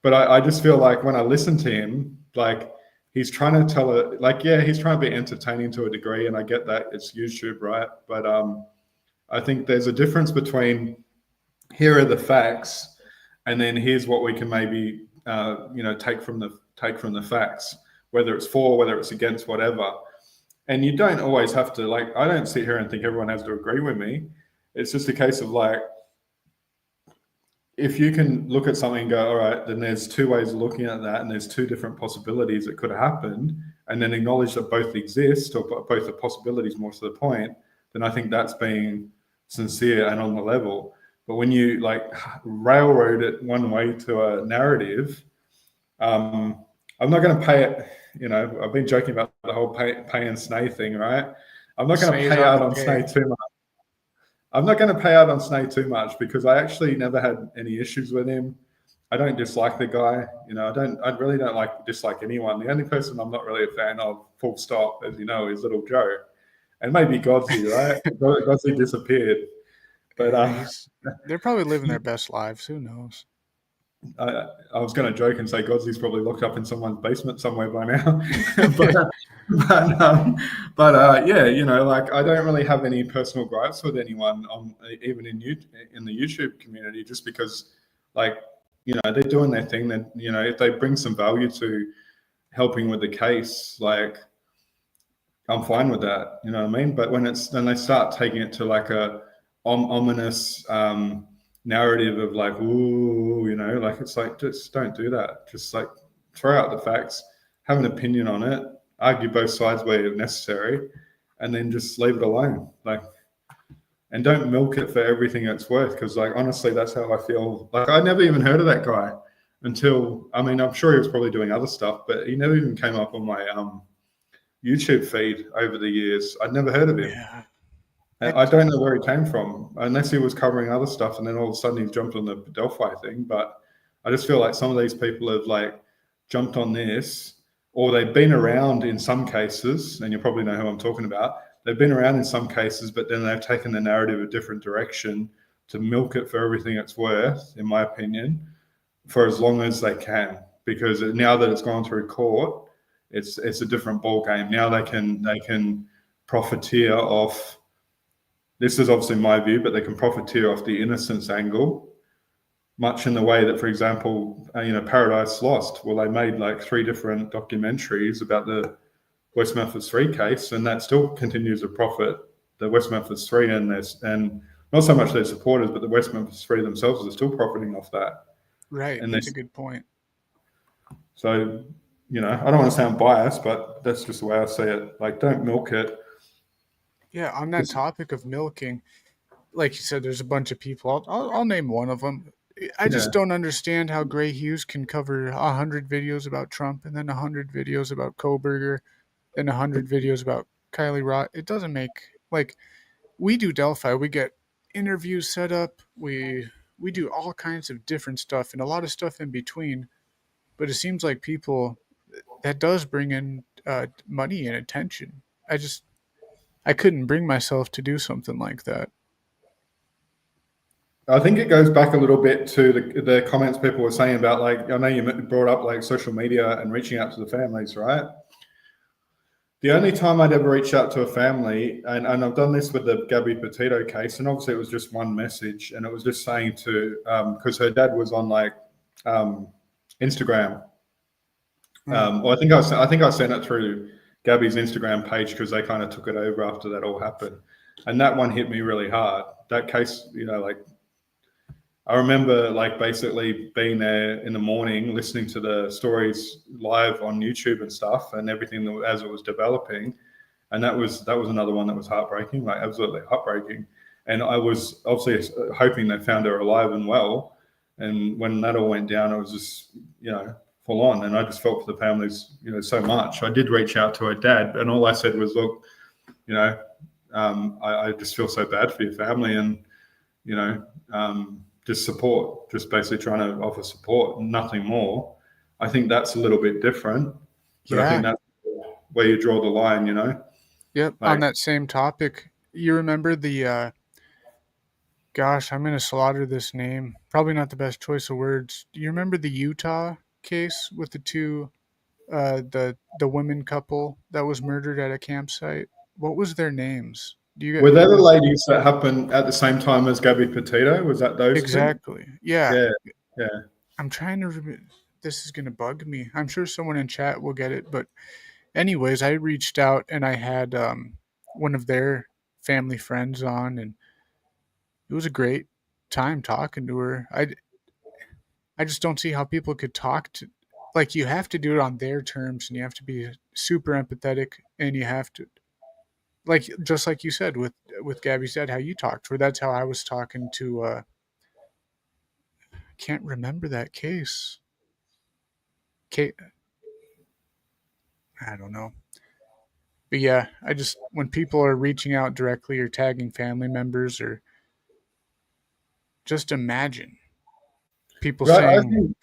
But I just feel like when I listen to him, like he's trying to tell it, like, yeah, he's trying to be entertaining to a degree, and I get that it's YouTube, right? But I think there's a difference between here are the facts, and then here's what we can maybe take from the facts, whether it's for, whether it's against, whatever. And you don't always have to, like, I don't sit here and think everyone has to agree with me. It's just a case of like, if you can look at something and go, all right, then there's two ways of looking at that, and there's two different possibilities that could have happened, and then acknowledge that both exist, or both the possibilities, more to the point, then I think that's being sincere and on the level. But when you like railroad it one way to a narrative, I'm not going to pay it. I've been joking about the whole pay and Snay thing, right? I'm not going to pay out on Snay too much. I'm not going to pay out on Snake too much because I actually never had any issues with him. I don't dislike the guy. I really don't dislike anyone. The only person I'm not really a fan of, full stop, as you know, is Little Joe. And maybe Godsey, right? Godsey disappeared. But they're probably living their best lives. Who knows? I was going to joke and say Godsey's probably locked up in someone's basement somewhere by now. Yeah, like I don't really have any personal gripes with anyone, even in the YouTube community, just because, like, they're doing their thing. That if they bring some value to helping with the case, like, I'm fine with that. You know what I mean? But when they start taking it to like a ominous narrative of like, ooh, like, it's like, just don't do that. Just like throw out the facts, have an opinion on it, argue both sides where necessary, and then just leave it alone. Like, and don't milk it for everything it's worth. Because, like, honestly, that's how I feel. Like, I never even heard of that guy until, I mean, I'm sure he was probably doing other stuff, but he never even came up on my YouTube feed over the years. I'd never heard of him. Yeah. I don't know where he came from, unless he was covering other stuff, and then all of a sudden he's jumped on the Delphi thing. But I just feel like some of these people have like jumped on this, or they've been around in some cases, and you probably know who I'm talking about. They've been around in some cases, but then they've taken the narrative a different direction to milk it for everything it's worth, in my opinion, for as long as they can. Because now that it's gone through court, it's a different ball game. Now they can profiteer off. This is obviously my view, but they can profiteer off the innocence angle, much in the way that, for example, Paradise Lost. Well, they made like 3 different documentaries about the West Memphis 3 case, and that still continues to profit the West Memphis 3 and not so much their supporters, but the West Memphis 3 themselves are still profiting off that. Right, and that's a good point. So, I don't want to sound biased, but that's just the way I see it. Like, don't milk it Yeah, on that topic of milking, like you said, there's a bunch of people. I'll name one of them. I Yeah. just don't understand how Gray Hughes can cover 100 videos about Trump and then 100 videos about Koberger, then 100 videos about Kylie Roth. It doesn't make like we do Delphi. We get interviews set up. We do all kinds of different stuff and a lot of stuff in between. But it seems like people that does bring in money and attention. I couldn't bring myself to do something like that. I think it goes back a little bit to the comments people were saying about, like, I know you brought up like social media and reaching out to the families, right? The only time I'd ever reach out to a family, and I've done this with the Gabby Petito case, and obviously it was just one message, and it was just saying to, because her dad was on like Instagram. Well, I think I sent it through Gabby's Instagram page because they kind of took it over after that all happened, and that one hit me really hard. That case, like I remember like basically being there in the morning, listening to the stories live on YouTube and stuff, and everything as it was developing, and that was another one that was heartbreaking, like absolutely heartbreaking. And I was obviously hoping they found her alive and well. And when that all went down, it was just full on, and I just felt for the families so much. I did reach out to her dad, and all I said was, look, I just feel so bad for your family, and just support, just basically trying to offer support, nothing more. I think that's a little bit different, but I think Yeah. that's where you draw the line, Yep. On like that same topic, you remember the gosh, I'm gonna slaughter this name. Probably not the best choice of words. Do you remember the Utah case with the two the women couple that was murdered at a campsite? What was their names? Do you were get they it the was ladies that happened at the same time as Gabby Petito? Was that those two? exactly. Yeah. Yeah, yeah. I'm trying to this is gonna bug me. I'm sure someone in chat will get it, but anyways, I reached out and I had one of their family friends on, and it was a great time talking to her. I just don't see how people could talk to like you have to do it on their terms and you have to be super empathetic and you have to like just like you said with Gabby said how you talked to her. That's how I was talking to I can't remember that case. Kate, I don't know. But yeah, I just when people are reaching out directly or tagging family members or just imagine people Right. I saying think.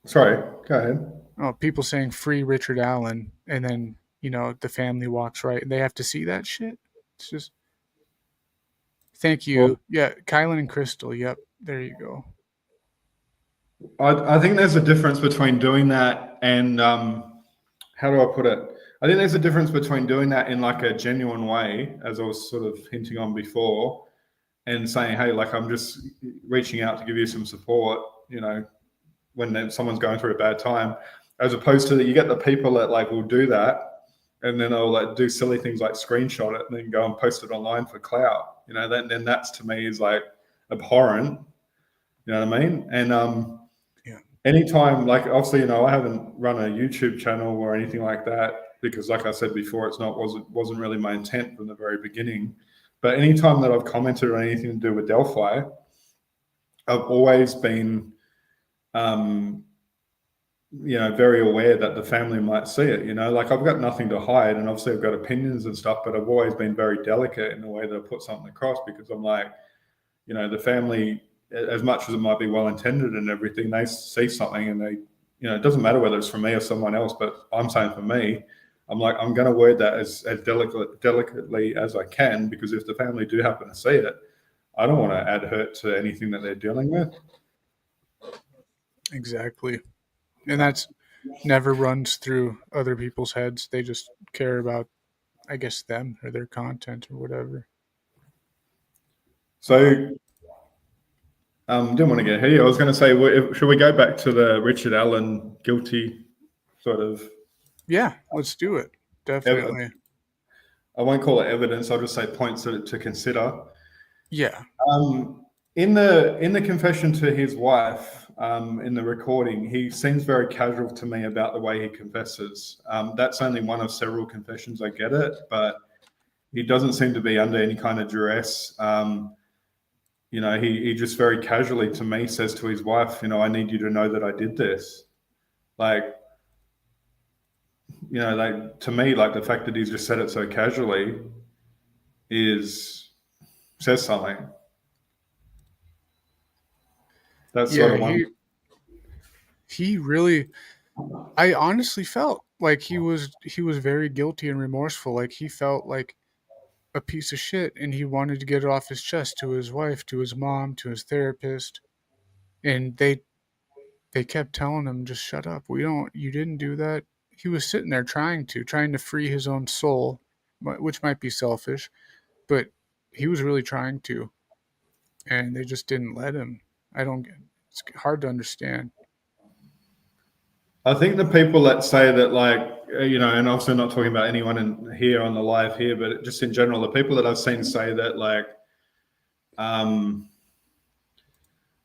Sorry. Go ahead. people saying free Richard Allen and then, the family walks right and they have to see that shit. It's just thank Well, you. Yeah, Kylan and Crystal. Yep. There you go. I think there's a difference between doing that and how do I put it? I think there's a difference between doing that in like a genuine way, as I was sort of hinting on before, and saying, hey, like I'm just reaching out to give you some support, when someone's going through a bad time, as opposed to that you get the people that like will do that and then they'll like do silly things like screenshot it and then go and post it online for clout. Then that's to me is like abhorrent. You know what I mean? And Yeah. anytime, like obviously, I haven't run a YouTube channel or anything like that because, like I said before, wasn't really my intent from the very beginning. But anytime that I've commented on anything to do with Delphi, I've always been, very aware that the family might see it. Like I've got nothing to hide, and obviously I've got opinions and stuff, but I've always been very delicate in the way that I put something across because I'm like, the family, as much as it might be well intended and everything, they see something and they, it doesn't matter whether it's from me or someone else, but I'm saying for me, I'm like, I'm going to word that as delicately as I can, because if the family do happen to see it, I don't want to add hurt to anything that they're dealing with. Exactly. And that's never runs through other people's heads. They just care about, I guess, them or their content or whatever. So, didn't want to get ahead. I was going to say, should we go back to the Richard Allen guilty sort of? Yeah, let's do it. Definitely. I won't call it evidence. I'll just say points to consider. Yeah. In the confession to his wife, in the recording, he seems very casual to me about the way he confesses. That's only one of several confessions. I get it, but he doesn't seem to be under any kind of duress. He just very casually to me says to his wife, I need you to know that I did this. Like, like to me, like the fact that he's just said it so casually says something. That's sort of one. He really, I honestly felt like he was very guilty and remorseful. Like he felt like a piece of shit, and he wanted to get it off his chest to his wife, to his mom, to his therapist, and they kept telling him, just shut up. You didn't do that. He was sitting there trying to free his own soul, which might be selfish, but he was really trying to, and they just didn't let him. It's hard to understand. I think the people that say that, like, and also not talking about anyone in here on the live here, but just in general, the people that I've seen say that, like,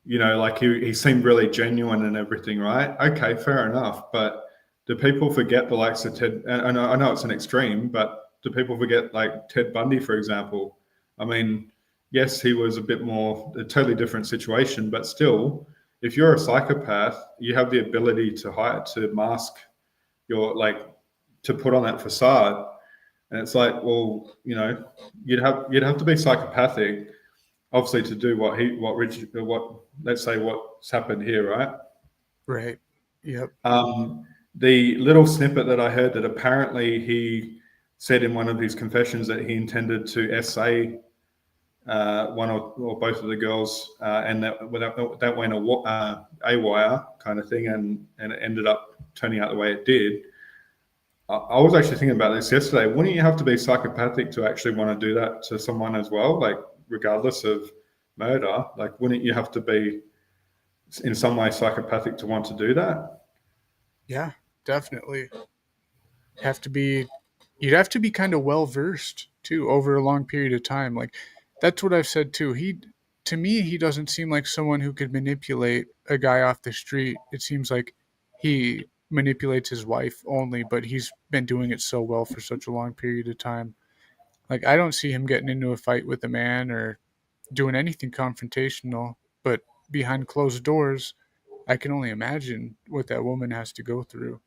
like he seemed really genuine and everything, right? Okay, fair enough. But do people forget the likes of Ted? And I know it's an extreme, but do people forget like Ted Bundy, for example? I mean, yes, he was a totally different situation, but still, if you're a psychopath, you have the ability to mask to put on that facade. And it's like, well, you'd have to be psychopathic, obviously, to do let's say what's happened here, right? Right. Yep. The little snippet that I heard that apparently he said in one of his confessions that he intended to SA one or both of the girls, and that went a wire kind of thing, and it ended up turning out the way it did. I was actually thinking about this yesterday. Wouldn't you have to be psychopathic to actually want to do that to someone as well? Like, regardless of murder, like, wouldn't you have to be in some way psychopathic to want to do that? Yeah, definitely. You'd have to be kind of well versed too over a long period of time. Like that's what I've said too. To me, he doesn't seem like someone who could manipulate a guy off the street. It seems like he manipulates his wife only, but he's been doing it so well for such a long period of time. Like I don't see him getting into a fight with a man or doing anything confrontational, but behind closed doors, I can only imagine what that woman has to go through.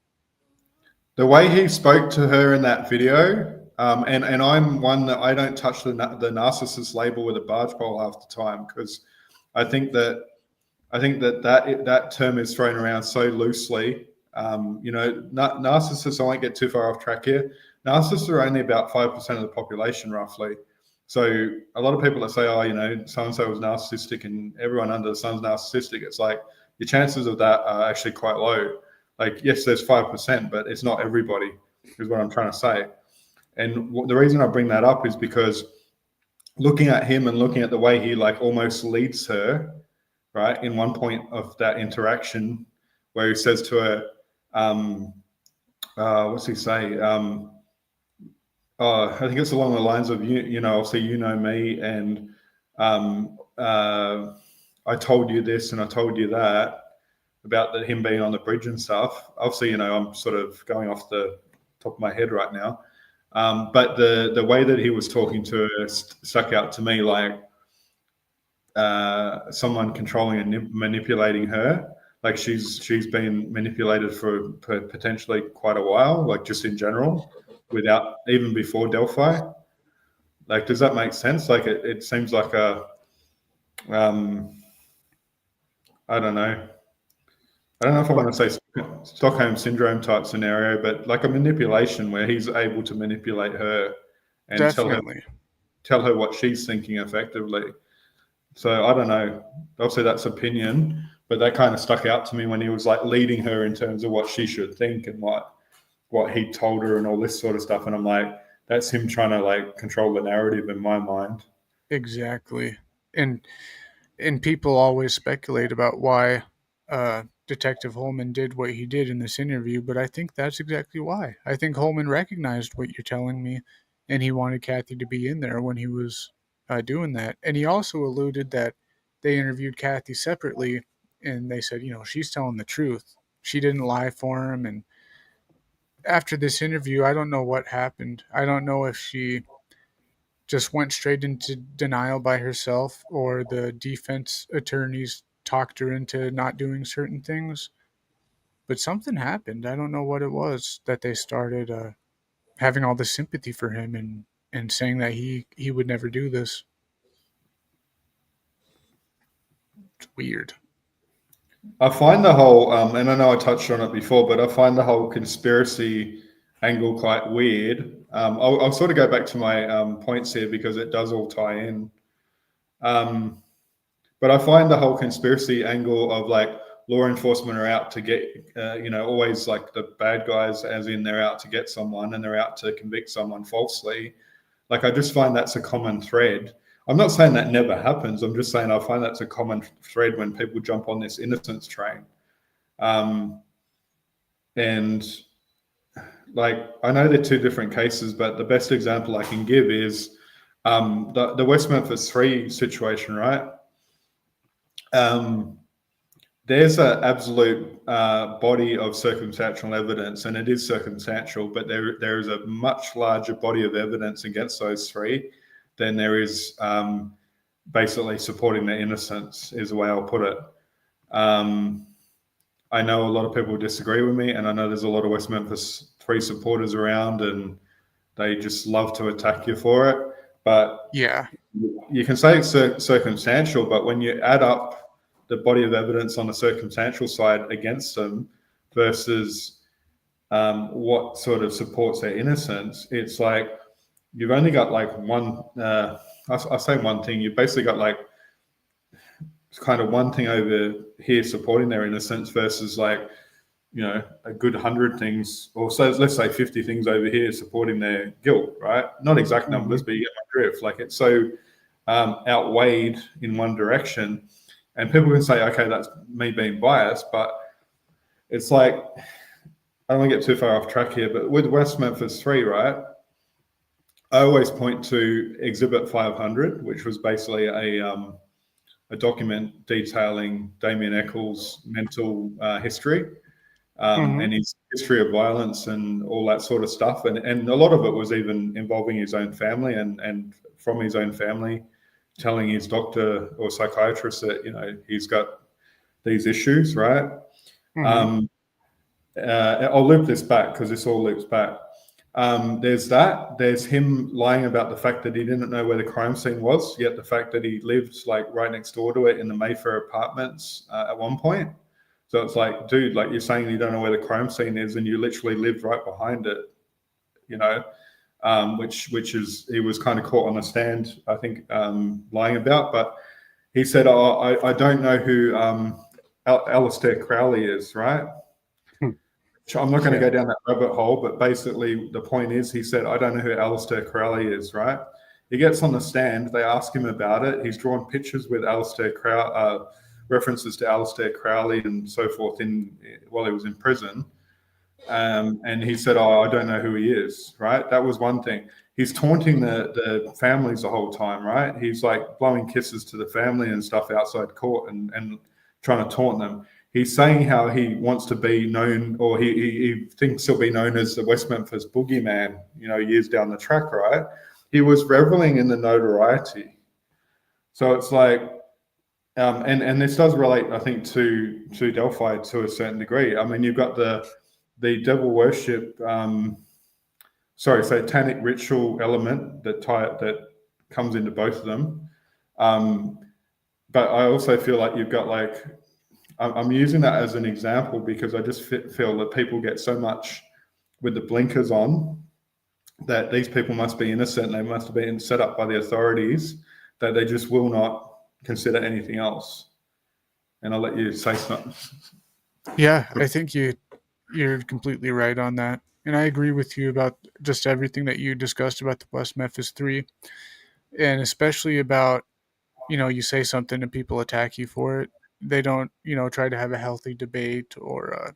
The way he spoke to her in that video, and I'm one that I don't touch the narcissist label with a barge pole half the time, because I think that that term is thrown around so loosely. Narcissists, I won't get too far off track here. Narcissists are only about 5% of the population, roughly. So a lot of people that say, so-and-so was narcissistic and everyone under the sun's narcissistic, it's like your chances of that are actually quite low. Like, yes, there's 5%, but it's not everybody, is what I'm trying to say. And the reason I bring that up is because looking at him and looking at the way he like almost leads her, right, in one point of that interaction where he says to her, what's he say? I think it's along the lines of, obviously, me, and I told you this and I told you that, about him being on the bridge and stuff. Obviously, I'm sort of going off the top of my head right now. But the way that he was talking to her stuck out to me like someone controlling and manipulating her. Like she's been manipulated for potentially quite a while, like just in general, without even before Delphi. Like, does that make sense? Like it seems like I don't know. I don't know if I want to say Stockholm syndrome type scenario, but like a manipulation where he's able to manipulate her and Definitely. tell her what she's thinking effectively. So I don't know. Obviously that's opinion, but that kind of stuck out to me when he was like leading her in terms of what she should think and what he told her and all this sort of stuff. And I'm like, that's him trying to like control the narrative in my mind. Exactly. And people always speculate about why Detective Holman did what he did in this interview, but I think that's exactly why. I think Holman recognized what you're telling me, and he wanted Kathy to be in there when he was doing that. And he also alluded that they interviewed Kathy separately, and they said, she's telling the truth. She didn't lie for him. And after this interview, I don't know what happened. I don't know if she just went straight into denial by herself, or the defense attorneys talked her into not doing certain things. But something happened. I don't know what it was that they started having all this sympathy for him and saying that he would never do this. It's weird. I find the whole, and I know I touched on it before, but I find the whole conspiracy angle quite weird. I'll sort of go back to my points here because it does all tie in. But I find the whole conspiracy angle of like law enforcement are out to get, always like the bad guys, as in they're out to get someone and they're out to convict someone falsely. Like, I just find that's a common thread. I'm not saying that never happens. I'm just saying I find that's a common thread when people jump on this innocence train. And like, I know they're two different cases, but the best example I can give is the West Memphis 3 situation, right? There's an absolute body of circumstantial evidence, and it is circumstantial, but there is a much larger body of evidence against those three than there is basically supporting their innocence, is the way I'll put it. I know a lot of people disagree with me, and I know there's a lot of West Memphis 3 supporters around, and they just love to attack you for it. But yeah, you can say it's circumstantial, but when you add up the body of evidence on the circumstantial side against them versus what sort of supports their innocence, it's like you've only got like one, I say one thing, you've basically got like kind of one thing over here supporting their innocence versus like, a good 100 things, or so let's say 50 things over here supporting their guilt, right? Not exact numbers, but you get my drift. Like, it's so outweighed in one direction. And people can say, okay, that's me being biased, but it's like, I don't want to get too far off track here, but with West Memphis 3, right, I always point to Exhibit 500, which was basically a document detailing Damien Eccles' mental history and his history of violence and all that sort of stuff. And a lot of it was even involving his own family and from his own family, telling his doctor or psychiatrist that, he's got these issues, right? I'll loop this back because this all loops back. There's him lying about the fact that he didn't know where the crime scene was, yet the fact that he lived like right next door to it in the Mayfair apartments at one point. So it's like, dude, like, you're saying you don't know where the crime scene is and you literally lived right behind it, which is, he was kind of caught on a stand, I think, lying about. But he said, I don't know who Alistair Crowley is, right? I'm not going to go down that rabbit hole, but basically the point is, he said, I don't know who Alistair Crowley is, right? He gets on the stand, they ask him about it. He's drawn pictures with Alistair Crowley, references to Alistair Crowley and so forth while he was in prison. And he said, I don't know who he is, right? That was one thing. He's taunting the families the whole time, right? He's like blowing kisses to the family and stuff outside court and trying to taunt them. He's saying how he wants to be known, or he thinks he'll be known as the West Memphis boogeyman, years down the track, right? He was reveling in the notoriety. So it's like, and this does relate, I think, to Delphi to a certain degree. I mean, you've got the devil worship, satanic ritual element that comes into both of them. But I also feel like you've got like, I'm using that as an example because I just feel that people get so much with the blinkers on that these people must be innocent. They must have been set up by the authorities, that they just will not consider anything else. And I'll let you say something. Yeah, I think you're completely right on that. And I agree with you about just everything that you discussed about the West Memphis 3. And especially about, you say something and people attack you for it. They don't, try to have a healthy debate or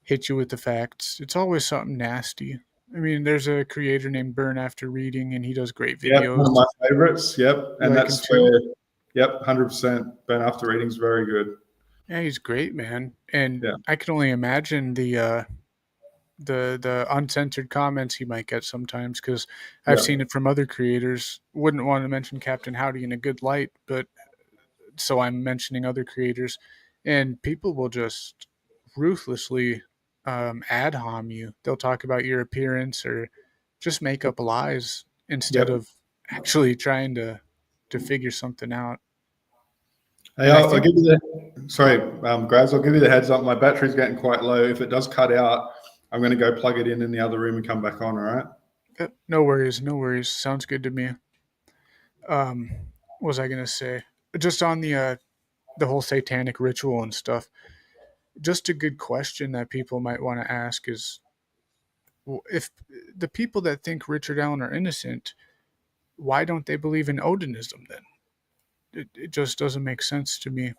hit you with the facts. It's always something nasty. I mean, there's a creator named Burn After Reading, and he does great videos. Yeah, one of my favorites. Yep. You and like that's him too? where, yep, 100%. Burn After Reading's very good. Yeah, he's great, man. And Yeah. I can only imagine the the uncensored comments he might get sometimes, because I've Yeah. seen it from other creators. Wouldn't want to mention Captain Howdy in a good light, but so I'm mentioning other creators, and people will just ruthlessly ad hom you. They'll talk about your appearance or just make up lies instead Yep. of actually trying to figure something out. Hey, And I I'll think give you the sorry, Graz. I'll give you the heads up. My battery's getting quite low. If it does cut out, I'm going to go plug it in the other room and come back on. All right. no worries, no worries. Sounds good to me. What was I gonna say? Just on the whole satanic ritual and stuff. Just a good question that people might want to ask is, if the people that think Richard Allen are innocent, why don't they believe in Odinism then? It just doesn't make sense to me.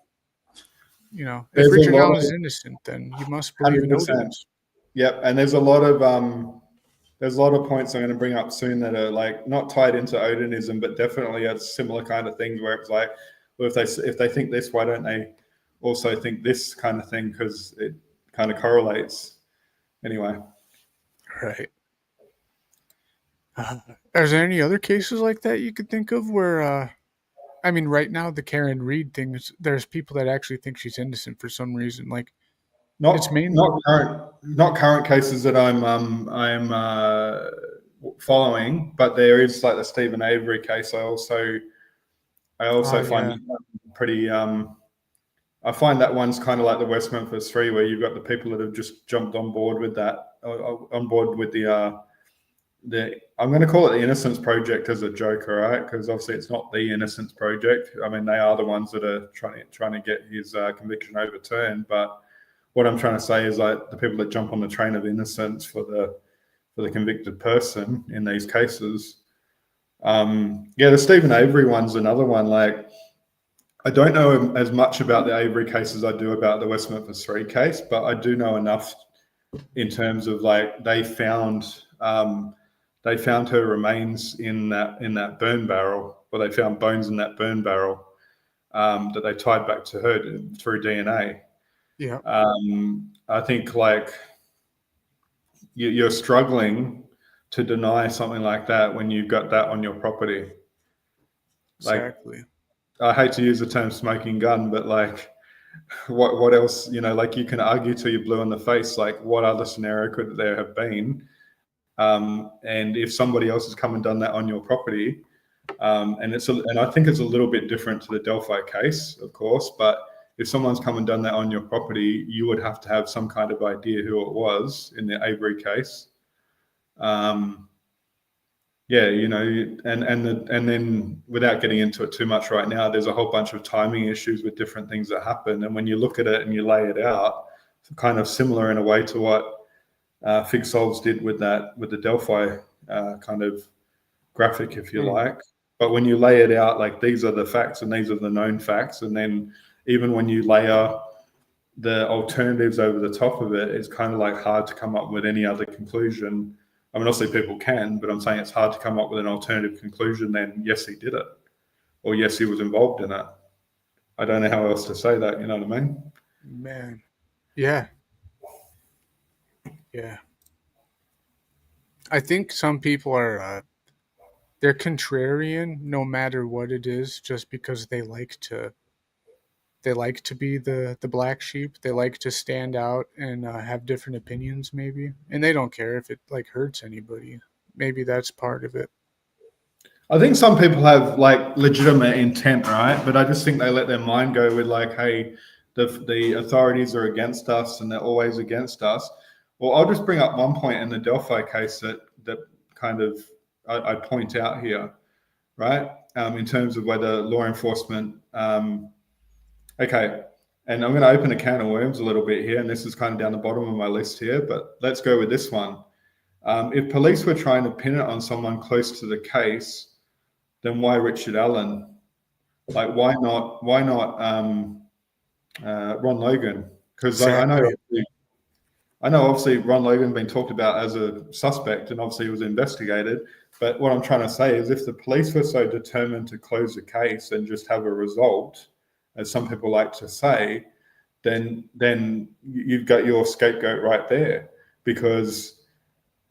If There's a Richard lot Allen of is innocent, then you must believe in 100%. Odinism. Yep, and there's a lot of points I'm going to bring up soon that are like not tied into Odinism, but definitely a similar kind of thing where it's like, well, if they think this, why don't they also think this kind of thing? Because it kind of correlates. Anyway, Right. Are there any other cases like that you could think of where, I mean, right now the Karen Reed thing is, there's people that actually think she's innocent for some reason. Like, it's mainly not current cases that I'm following, but there is like the Stephen Avery case. I oh also find yeah, that pretty. I find that one's kind of like the West Memphis Three, where you've got the people that have just jumped on board with that, on board with the. I'm going to call it the Innocence Project as a joke, all right? Because obviously it's not the Innocence Project. I mean, they are the ones that are trying to get his conviction overturned. But what I'm trying to say is like the people that jump on the train of innocence for the convicted person in these cases. Yeah, the Stephen Avery one's another one. Like, I don't know as much about the Avery case as I do about the West Memphis Three case, but I do know enough in terms of like they found her remains in that burn barrel, or they found bones in that burn barrel that they tied back to her through DNA. yeah, I think like you're struggling to deny something like that when you've got that on your property. Like, exactly. I hate to use the term smoking gun, but like what else, like you can argue till you're blue in the face, like what other scenario could there have been? And if somebody else has come and done that on your property, and I think it's a little bit different to the Delphi case, of course, but if someone's come and done that on your property, you would have to have some kind of idea who it was in the Avery case. Yeah, and then without getting into it too much right now, there's a whole bunch of timing issues with different things that happen. And when you look at it and you lay it out, it's kind of similar in a way to what Fig Solves did with the Delphi kind of graphic, if you like. But when you lay it out, like these are the facts and these are the known facts, and then even when you layer the alternatives over the top of it, it's kind of like hard to come up with any other conclusion. I mean, obviously people can, but I'm saying it's hard to come up with an alternative conclusion than yes, he did it, or yes, he was involved in it. I don't know how else to say that. You know what I mean? Man, yeah, yeah. I think some people are they're contrarian no matter what it is, just because they like to be the black sheep. They like to stand out and have different opinions, maybe, and they don't care if it like hurts anybody. Maybe that's part of it. I think some people have like legitimate intent, right? But I just think they let their mind go with like, hey, the authorities are against us and they're always against us. Well, I'll just bring up one point in the Delphi case that kind of I point out here, right? In terms of whether law enforcement, okay, and I'm going to open a can of worms a little bit here, and this is kind of down the bottom of my list here, but let's go with this one. If police were trying to pin it on someone close to the case, then why Richard Allen? Like, why not Ron Logan? Because Exactly. I know obviously Ron Logan been talked about as a suspect, and obviously he was investigated. But what I'm trying to say is, if the police were so determined to close the case and just have a result, as some people like to say, then you've got your scapegoat right there. because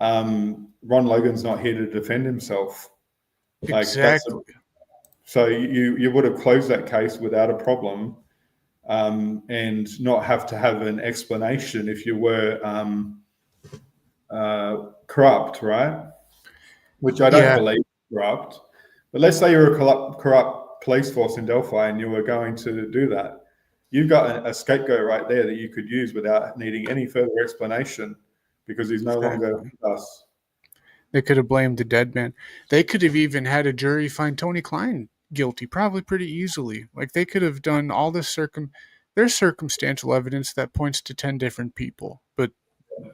Ron Logan's not here to defend himself. Exactly. So you would have closed that case without a problem, and not have to have an explanation if you were corrupt, right? Which I don't Yeah. believe corrupt. But let's say you're a corrupt police force in Delphi and you were going to do that. You've got a scapegoat right there that you could use without needing any further explanation because he's no longer Exactly. with us. They could have blamed the dead man. They could have even had a jury find Tony Klein guilty, probably pretty easily. Like they could have done all this there's circumstantial evidence that points to 10 different people, but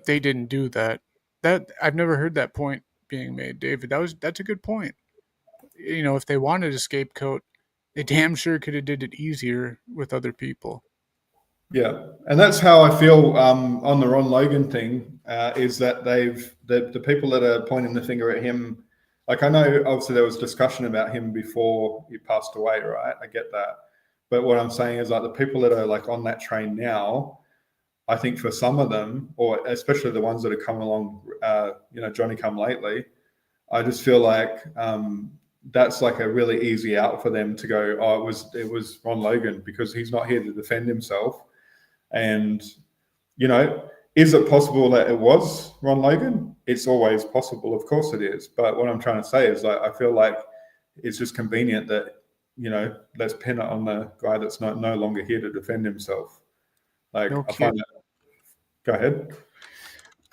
they didn't do that. That I've never heard that point being made, David. That's a good point. You know, if they wanted a scapegoat, they damn sure could have did it easier with other people. Yeah, and that's how I feel on the Ron Logan thing. Is that the people that are pointing the finger at him. Like I know, obviously there was discussion about him before he passed away, right? I get that, but what I'm saying is like the people that are like on that train now. I think for some of them, or especially the ones that are coming along, Johnny come lately. I just feel like that's like a really easy out for them to go. Oh, it was Ron Logan because he's not here to defend himself. And, is it possible that it was Ron Logan? It's always possible. Of course it is. But what I'm trying to say is like, I feel like it's just convenient that, let's pin it on the guy that's no longer here to defend himself. Like, No I find kidding. that. Go ahead.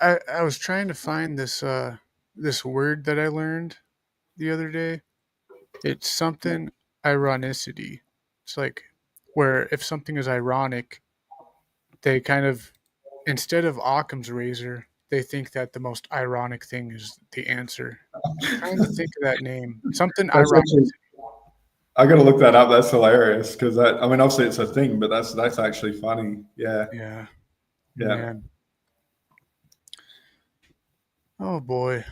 I was trying to find this word that I learned the other day. It's something ironicity. It's like where if something is ironic, they kind of instead of Occam's razor, they think that the most ironic thing is the answer. I'm trying to think of that name. Something That's ironic. actually, I got to look that up. That's hilarious because obviously it's a thing, but that's actually funny. Yeah, Yeah. yeah. Man. Oh boy.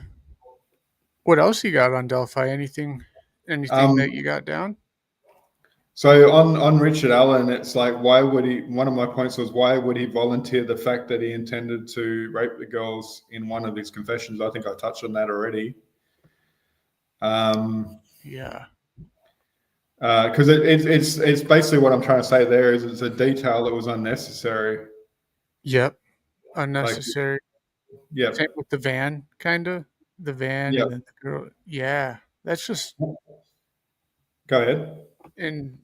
What else you got on Delphi? Anything that you got down? So on Richard Allen, it's like, why would he? One of my points was, why would he volunteer the fact that he intended to rape the girls in one of his confessions? I think I touched on that already. Yeah. Because it's basically what I'm trying to say there is it's a detail that was unnecessary. Yep. Like, Unnecessary. yeah, Same with the van, kinda. The van yeah. and then the girl. Yeah. That's just Go ahead. and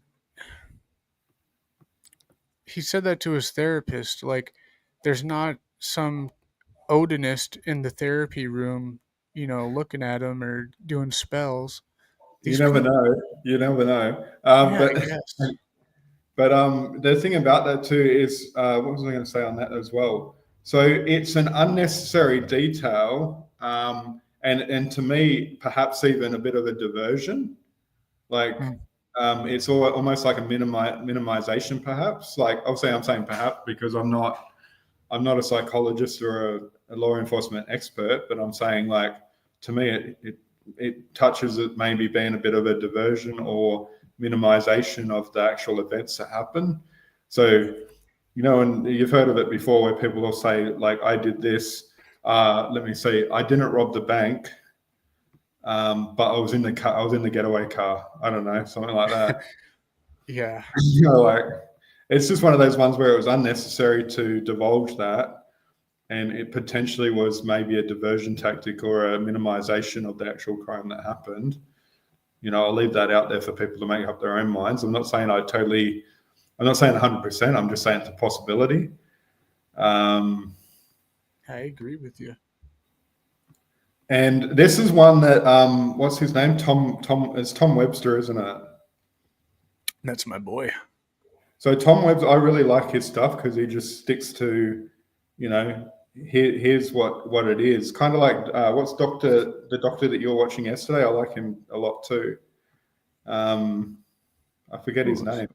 he said that to his therapist. Like, there's not some Odinist in the therapy room, looking at him or doing spells. You These never people, know. You never know. yeah, I guess. But the thing about that too is, what was I going to say on that as well? So it's an unnecessary detail, and to me, perhaps even a bit of a diversion. Like Mm. it's almost like a minimization, perhaps. Like obviously, I'm saying perhaps because I'm not a psychologist or a law enforcement expert, but I'm saying like to me, it touches it maybe being a bit of a diversion or minimization of the actual events that happen. So, and you've heard of it before where people will say, like, I did this. Let me see. I didn't rob the bank, but I was in the car. I was in the getaway car. I don't know, something like that. Yeah. Like it's just one of those ones where it was unnecessary to divulge that. And it potentially was maybe a diversion tactic or a minimization of the actual crime that happened. I'll leave that out there for people to make up their own minds. I'm not saying 100%. I'm just saying it's a possibility. I agree with you. And this is one that, what's his name? It's Tom Webster, isn't it? That's my boy. So Tom Webster, I really like his stuff because he just sticks to, here's what it is. Kind of like what's the doctor that you were watching yesterday? I like him a lot too. I forget his name.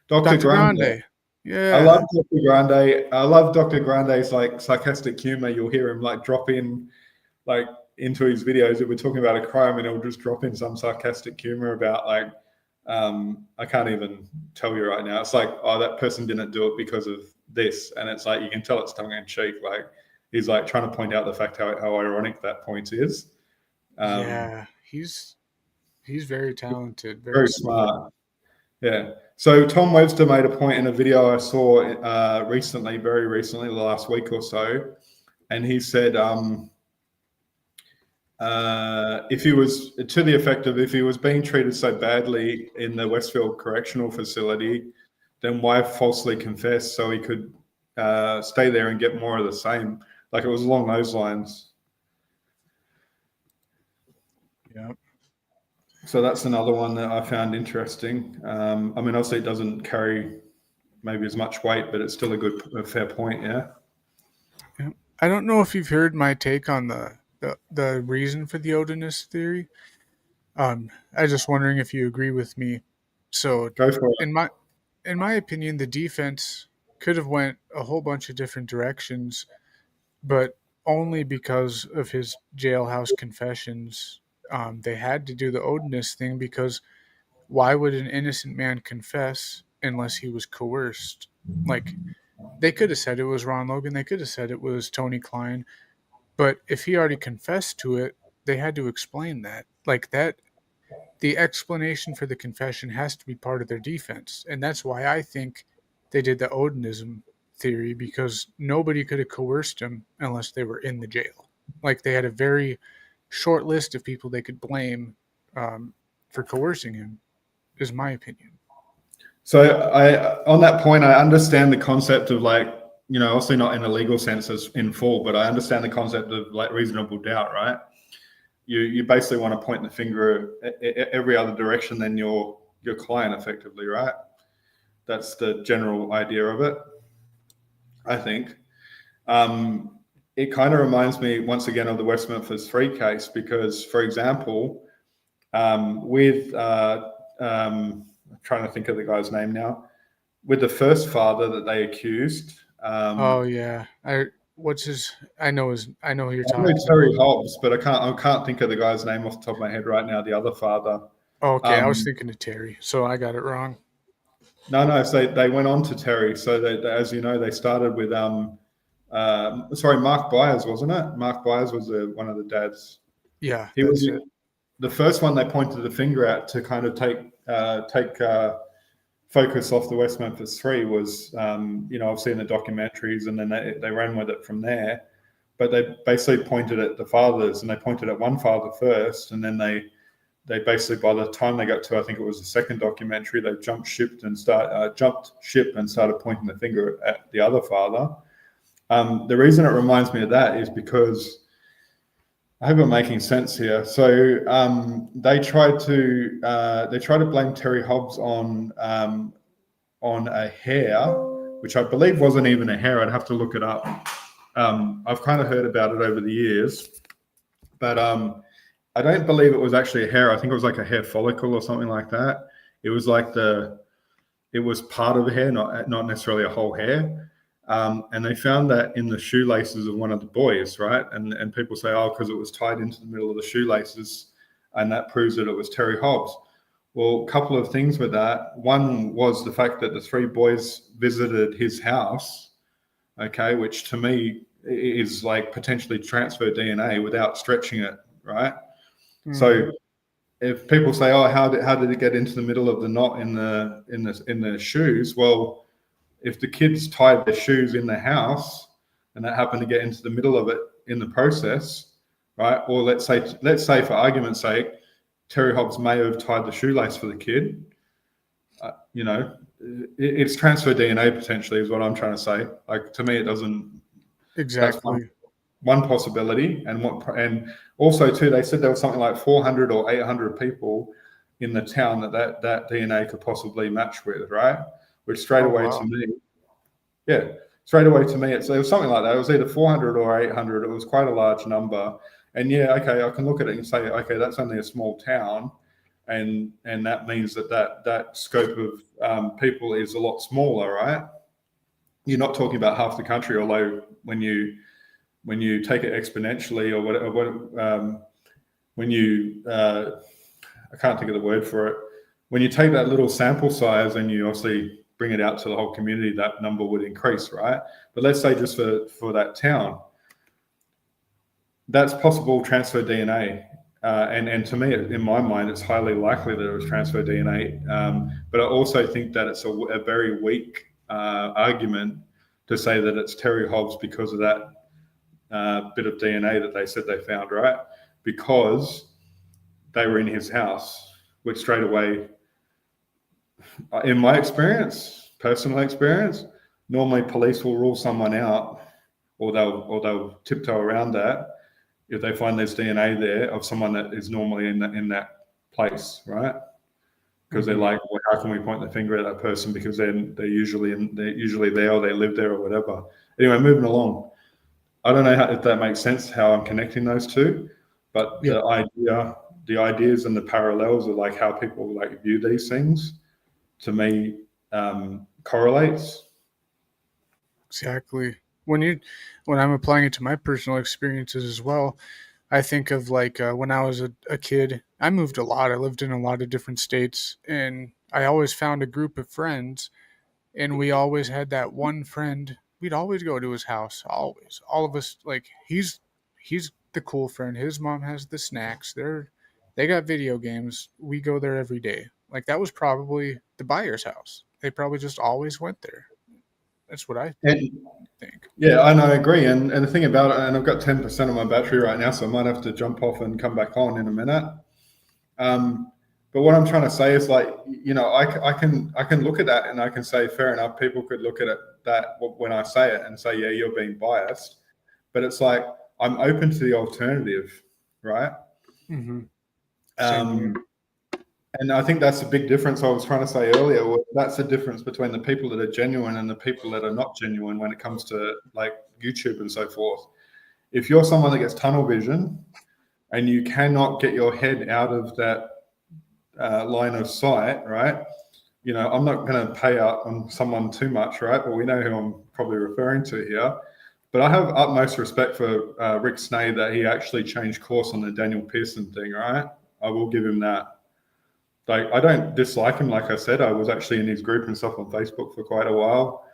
Dr. Grande. Yeah. I love Dr. Grande. I love Dr. Grande's like sarcastic humor. You'll hear him like drop in like into his videos. If we're talking about a crime, and he'll just drop in some sarcastic humor about like I can't even tell you right now. It's like, oh, that person didn't do it because of this, and it's like you can tell it's tongue in cheek. Like he's like trying to point out the fact how ironic that point is. Yeah, he's very talented, very Very smart. smart. Yeah. So Tom Webster made a point in a video I saw very recently, the last week or so, and he said if he was to the effect of if he was being treated so badly in the Westfield Correctional Facility, then why falsely confess so he could stay there and get more of the same? Like it was along those lines. Yeah. So that's another one that I found interesting. I mean, obviously it doesn't carry maybe as much weight, but it's still a fair point, yeah. Yeah. I don't know if you've heard my take on the reason for the Odinist theory. I was just wondering if you agree with me. So, Go for it. in my opinion, the defense could have went a whole bunch of different directions, but only because of his jailhouse confessions, they had to do the Odinist thing because why would an innocent man confess unless he was coerced? Like, they could have said it was Ron Logan, they could have said it was Tony Klein, but if he already confessed to it, they had to explain that. Like that, the explanation for the confession has to be part of their defense. And that's why I think they did the Odinism theory, because nobody could have coerced him unless they were in the jail. Like they had a very short list of people they could blame for coercing him, is my opinion. So on that point, I understand the concept of like, obviously not in a legal sense as in full, but I understand the concept of like reasonable doubt, right? You basically want to point the finger every other direction than your client effectively, right? That's the general idea of it, I think. It kind of reminds me once again of the West Memphis 3 case because, for example, with I'm trying to think of the guy's name now, with the first father that they accused. Oh yeah, I know who you're I know talking Terry about. Hobbs, but I can't think of the guy's name off the top of my head right now. The other father. Oh, okay, I was thinking of Terry, so I got it wrong. No. So they went on to Terry. So they, as you know, they started with Mark Byers, wasn't it? Mark Byers was one of the dads. Yeah, He that's was it. the first one they pointed the finger at to kind of take focus off the West Memphis 3 was, I've seen the documentaries and then they ran with it from there. But they basically pointed at the fathers and they pointed at one father first. And then they basically, by the time they got to, I think it was the second documentary, they jumped ship and started pointing the finger at the other father. The reason it reminds me of that is because I hope I'm making sense here. So they tried to blame Terry Hobbs on a hair, which I believe wasn't even a hair. I'd have to look it up. I've kind of heard about it over the years, but I don't believe it was actually a hair. I think it was like a hair follicle or something like that. It was like it was part of the hair, not necessarily a whole hair. And they found that in the shoelaces of one of the boys, right? And people say, oh, because it was tied into the middle of the shoelaces, and that proves that it was Terry Hobbs. Well, a couple of things with that. One was the fact that the 3 boys visited his house, okay, which to me is like potentially transfer DNA without stretching it, right? Mm-hmm. So if people say, oh, how did it get into the middle of the knot in the shoes? Well, if the kids tied their shoes in the house and that happened to get into the middle of it in the process, right? Or let's say for argument's sake, Terry Hobbs may have tied the shoelace for the kid. It's transfer DNA potentially is what I'm trying to say. Like to me, it doesn't. Exactly. That's one possibility, and also too, they said there was something like 400 or 800 people in the town that DNA could possibly match with, right? Which straight away to me, it was something like that. It was either 400 or 800. It was quite a large number. And yeah, okay, I can look at it and say, okay, that's only a small town. And that means that scope of people is a lot smaller, right? You're not talking about half the country, although when you take it exponentially or whatever, I can't think of the word for it. When you take that little sample size and you obviously bring it out to the whole community, that number would increase, right? But let's say just for that town, that's possible transfer DNA. And to me, in my mind, it's highly likely that it was transfer DNA. But I also think that it's a very weak argument to say that it's Terry Hobbs because of that bit of DNA that they said they found, right? Because they were in his house, which straight away, in my experience, personal experience, normally police will rule someone out, or they'll tiptoe around that if they find there's DNA there of someone that is normally in that place, right? Because they're like, well, how can we point the finger at that person because they're usually there or they live there or whatever. Anyway, moving along. I don't know if that makes sense how I'm connecting those two, but Yeah. the ideas and the parallels of like how people like view these things, to me, correlates. Exactly. When I'm applying it to my personal experiences as well, I think of like when I was a kid, I moved a lot. I lived in a lot of different states, and I always found a group of friends, and we always had that one friend. We'd always go to his house. Always, all of us. Like he's the cool friend. His mom has the snacks. They got video games. We go there every day. Like that was probably the buyer's house. They probably just always went there. That's what I And think. yeah, I agree. And the thing about it, and I've got 10% of my battery right now, so I might have to jump off and come back on in a minute. But what I'm trying to say is like, I can look at that and I can say, fair enough, people could look at it that when I say it and say, yeah, you're being biased. But it's like, I'm open to the alternative, right? Mm-hmm. Same here. And I think that's a big difference I was trying to say earlier. That's the difference between the people that are genuine and the people that are not genuine when it comes to like YouTube and so forth. If you're someone that gets tunnel vision and you cannot get your head out of that line of sight, right? I'm not going to pay out on someone too much, right? But we know who I'm probably referring to here. But I have utmost respect for Rick Snade that he actually changed course on the Daniel Pearson thing, right? I will give him that. Like, I don't dislike him. Like I said, I was actually in his group and stuff on Facebook for quite a while.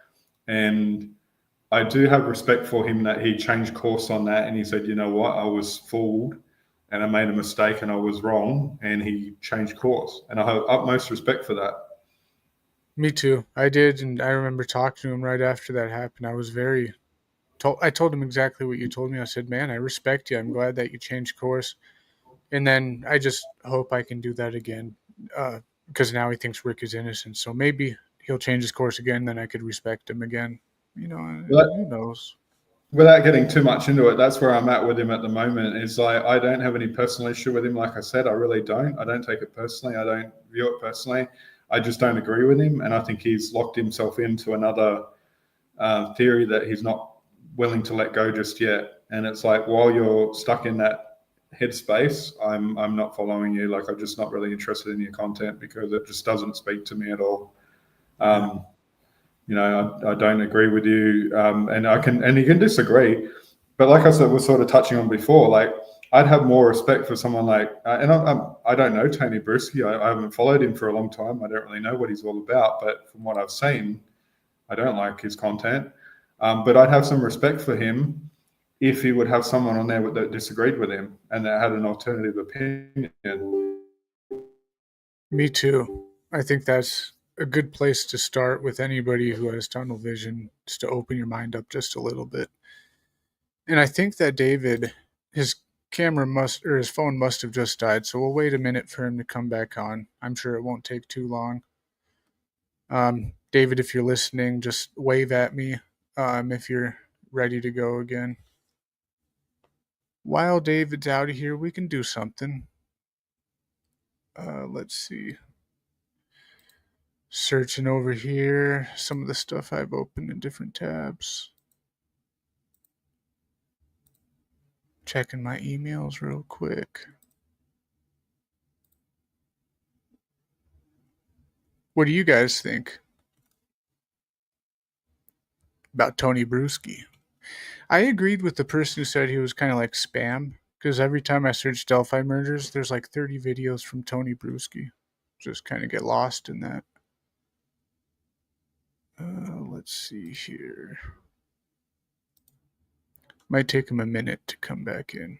And I do have respect for him that he changed course on that. And he said, you know what, I was fooled and I made a mistake and I was wrong. And he changed course. And I have utmost respect for that. Me too. I did, and I remember talking to him right after that happened. I told him exactly what you told me. I said, "Man, I respect you. I'm glad that you changed course." And then I just hope I can do that again, because now he thinks Rick is innocent. So maybe he'll change his course again. Then I could respect him again. Who knows? Without getting too much into it, that's where I'm at with him at the moment. Is like, I don't have any personal issue with him. Like I said, I really don't. I don't take it personally. I don't view it personally. I just don't agree with him, and I think he's locked himself into another theory that he's not willing to let go just yet. And it's like, while you're stuck in that headspace, I'm not following you. Like, I'm just not really interested in your content because it just doesn't speak to me at all. I don't agree with you, and you can disagree, but like I said, we're sort of touching on before. Like, I'd have more respect for someone like, and I don't know Tony Bruschi. I haven't followed him for a long time. I don't really know what he's all about, but from what I've seen, I don't like his content. But I'd have some respect for him if he would have someone on there that disagreed with him and that had an alternative opinion. Me too. I think that's a good place to start with anybody who has tunnel vision, just to open your mind up just a little bit. And I think that David, his his phone must have just died, so we'll wait a minute for him to come back on. I'm sure it won't take too long. David, if you're listening, just wave at me if you're ready to go again. While David's out of here, we can do something. Let's see. Searching over here, some of the stuff I've opened in different tabs. Checking my emails real quick. What do you guys think about Tony Bruschi? I agreed with the person who said he was kind of like spam, because every time I search Delphi mergers, there's like 30 videos from Tony Bruschi. Just kind of get lost in that. Let's see here. Might take him a minute to come back in.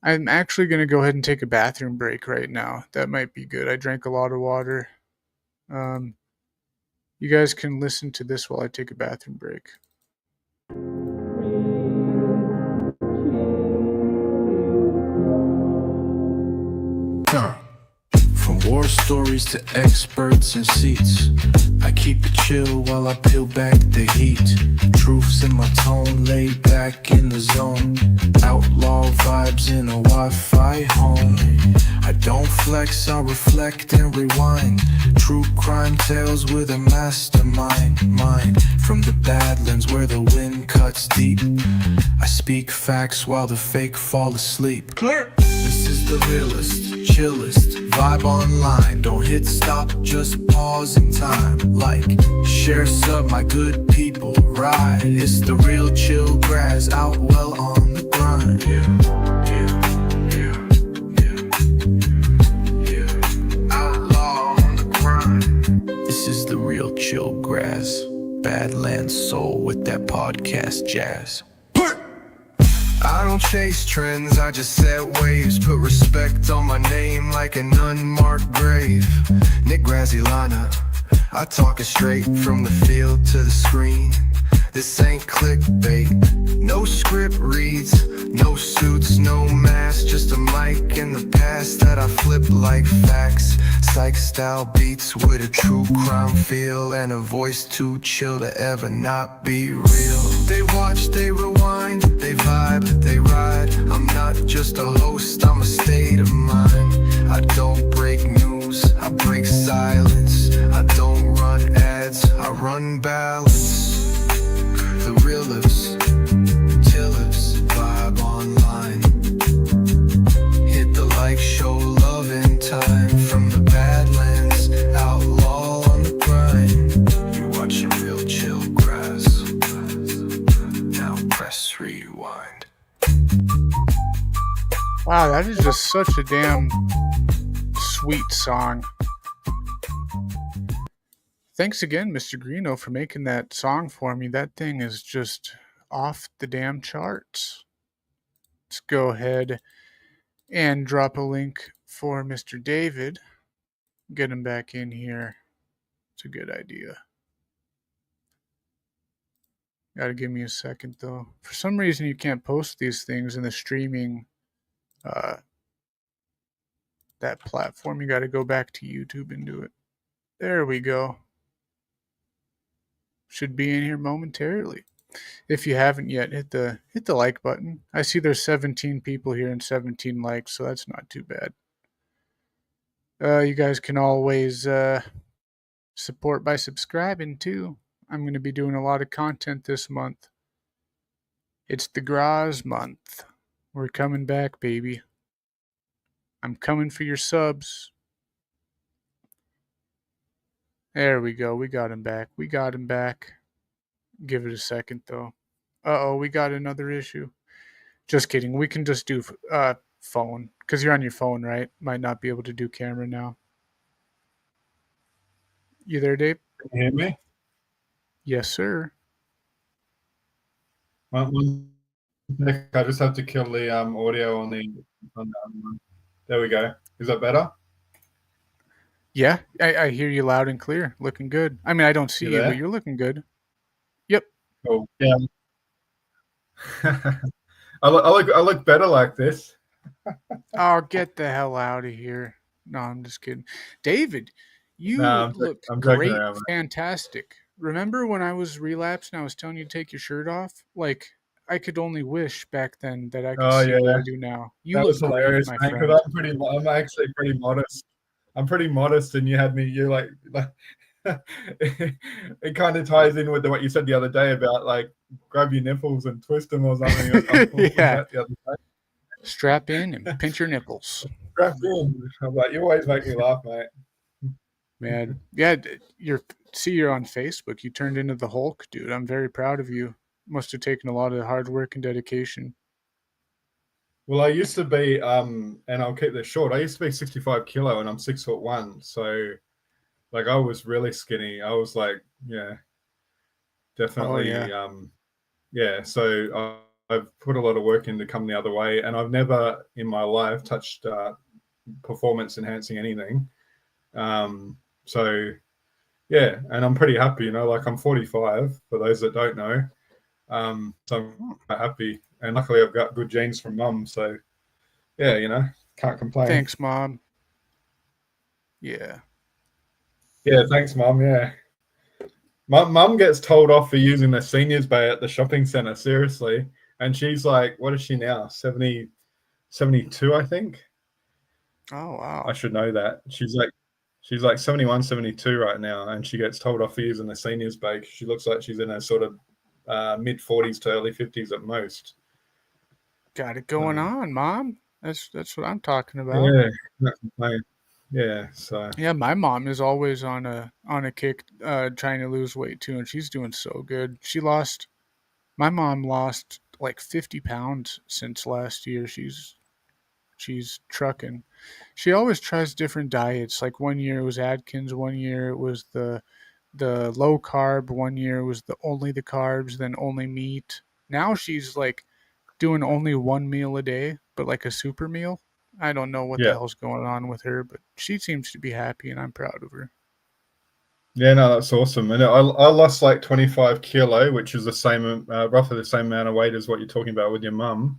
I'm actually going to go ahead and take a bathroom break right now. That might be good. I drank a lot of water. You guys can listen to this while I take a bathroom break. From war stories to experts and seats, I keep it chill while I peel back the heat. Truths in my tone, laid back in the zone. Outlaw vibes in a Wi-Fi home. I don't flex, I reflect and rewind. True crime tales with a mastermind. Mind from the Badlands where the wind cuts deep. I speak facts while the fake fall asleep. Clear. This is the realest, chillest vibe online. Don't hit stop, just pause in time. Like, share, sub, my good people, ride. It's the real chill Graz, out well on the grind. Outlaw on the grind. This is the real chill Graz. Badlands soul with that podcast jazz. I don't chase trends, I just set waves. Put respect on my name like an unmarked grave. Nick Grazilana, I talk it straight from the field to the screen. This ain't clickbait, no script reads, no suits, no mask, just a mic in the past that I flip like facts. Psych style beats with a true crime feel and a voice too chill to ever not be real. They watch, they rewind, they vibe, they ride. I'm not just a host, I'm a state of mind. I don't break news, I break silence. I don't run ads, I run balance. The realest, chillest vibe online. Hit the like, show love in time. From the Badlands, outlaw on the grind. You watching real chill Graz. Now press rewind. Wow, that is just such a damn sweet song. Thanks again, Mr. Greeno, for making that song for me. That thing is just off the damn charts. Let's go ahead and drop a link for Mr. David. Get him back in here. It's a good idea. Gotta give me a second, though. For some reason, you can't post these things in the streaming that platform. You gotta go back to YouTube and do it. There we go. Should be in here momentarily. If you haven't yet, hit the like button. I see there's 17 people here and 17 likes, so that's not too bad. You guys can always support by subscribing too. I'm going to be doing a lot of content this month. It's the Graz month. We're coming back, baby. I'm coming for your subs. There we go. We got him back. Give it a second, though. Uh-oh, we got another issue. Just kidding. We can just do phone, because you're on your phone, right? Might not be able to do camera now. You there, Dave? Can you hear me? Yes, sir. One sec, I just have to kill the audio on the one. There we go. Is that better? Yeah, I hear you loud and clear. Looking good. I mean, I don't see you, but you're looking good. Yep. Cool. Yeah. I look better like this. Oh, get the hell out of here. No, I'm just kidding. David, you look great, fantastic. Remember when I was relapsed and I was telling you to take your shirt off? Like, I could only wish back then that I could see what I do now. You look hilarious, great, my man, friend. I'm actually pretty modest. I'm pretty modest, and you're like it kind of ties in with what you said the other day about like grab your nipples and twist them or something. Yeah. Strap in and pinch your nipples. Strap in. I'm like, you always make me laugh, mate. Man, yeah, you're on Facebook. You turned into the Hulk, dude. I'm very proud of you. Must have taken a lot of hard work and dedication. Well, I used to be, and I'll keep this short. I used to be 65 kilo, and I'm 6'1". So, like, I was really skinny. I was like, yeah, definitely, Oh, yeah. yeah. So I've put a lot of work in to come the other way, and I've never in my life touched performance enhancing anything. So yeah, and I'm pretty happy. You know, like I'm 45. For those that don't know, so I'm quite happy, and luckily I've got good genes from mum. So yeah, you know, can't complain. Thanks, Mom. Yeah. Yeah, thanks, mum. Yeah. My mum gets told off for using the seniors bay at the shopping center, seriously. And she's like, what is she now? 70, 72, I think. Oh, I wow. should know that. She's like 71, 72 right now, and she gets told off for using the seniors bay. She looks like she's in her sort of mid 40s to early 50s at most. Got it going So, on, Mom. That's what I'm talking about. yeah, can't complain. Yeah, so Yeah, my mom is always on a kick, trying to lose weight too, and she's doing so good. My mom lost like 50 pounds since last year. She's trucking. She always tries different diets. Like one year it was Atkins, one year it was the low carb, one year it was the only the carbs, then only meat. Now she's like doing only one meal a day, but like a super meal. I don't know what the yeah. hell's going on with her, but she seems to be happy, and I'm proud of her. Yeah, no, that's awesome. And I lost like 25 kilo, which is the same, roughly the same amount of weight as what you're talking about with your mum.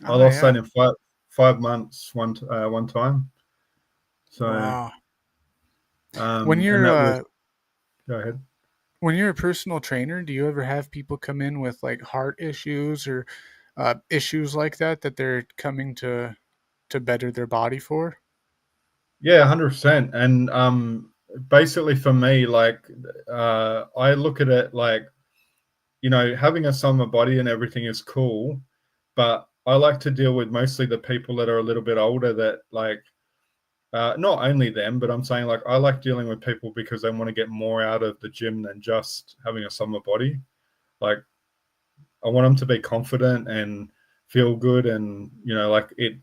I Oh lost yeah, that in five months one time. So, wow. When and you're that was, go ahead. when you're a personal trainer, do you ever have people come in with like heart issues or issues like that they're coming to better their body for? Yeah, 100%. And basically for me, like, I look at it like, you know, having a summer body and everything is cool, but I like to deal with mostly the people that are a little bit older that like, not only them, but I'm saying like I like dealing with people because they want to get more out of the gym than just having a summer body. Like I want them to be confident and feel good, and you know, like it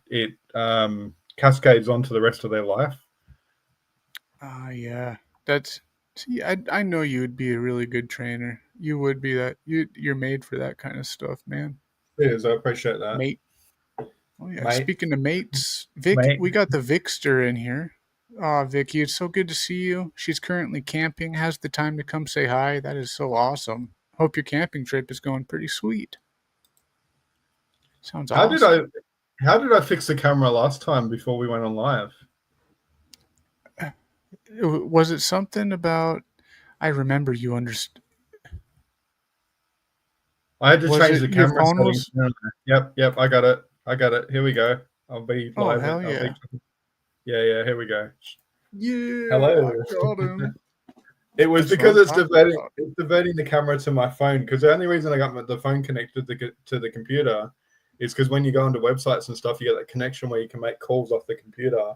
cascades onto the rest of their life. Ah, yeah. That's See, I know you would be a really good trainer. You would be that. You're made for that kind of stuff, man. Cheers, I appreciate that, Mate. Oh yeah. mate. Speaking of mates, Vic, Mate, we got the Vicster in here. Ah, Vicky, it's so good to see you. She's currently camping, has the time to come say hi. That is so awesome. Hope your camping trip is going pretty sweet. Sounds how did awesome. I how did I fix the camera last time before we went on live? Was it something about? I remember you understood. I had to Was change it the your camera phone settings. was? Yep, I got it. I got it. Here we go. I'll be Oh live. hell I'll be. yeah! Yeah. Here we go. Yeah, Hello. I got him. It was That's what because I'm talking about. it's diverting the camera to my phone. Because the only reason I got the phone connected to the computer is because when you go onto websites and stuff, you get that connection where you can make calls off the computer,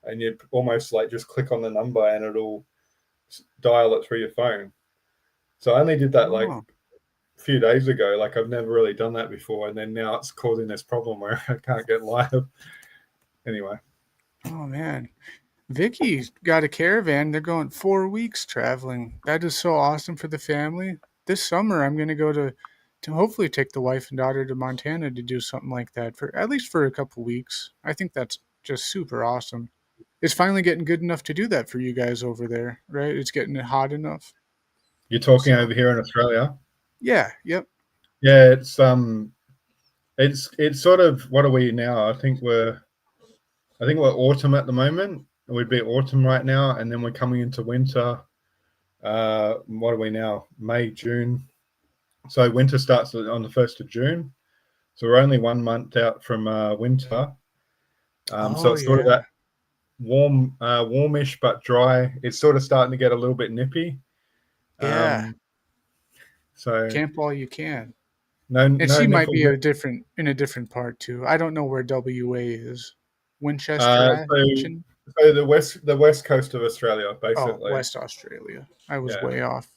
and you almost like just click on the number and it'll dial it through your phone. So I only did that like Oh, a few days ago. Like I've never really done that before, and then now it's causing this problem where I can't get live. Anyway, oh man. Vicky's got a caravan. They're going 4 weeks traveling. That is so awesome for the family. This summer, I'm going to go to hopefully take the wife and daughter to Montana to do something like that for at least for a couple weeks. I think that's just super awesome. It's finally getting good enough to do that for you guys over there, right? It's getting hot enough. you're talking So, over here in Australia. yeah, yep. Yeah, it's sort of what are we now? I think we're autumn at the moment. We'd be autumn right now, and then we're coming into winter. What are we now? May, June. So winter starts on the 1st of June. So we're only 1 month out from winter. So Oh, it's sort of that yeah. warmish but dry. It's sort of starting to get a little bit nippy. Yeah. Um, so Camp all you can. And no she might nipples. be in a different part too. I don't know where WA is. Winchester, Uh, so so the west coast of Australia, oh, basically. West Australia. I was Yeah, way off.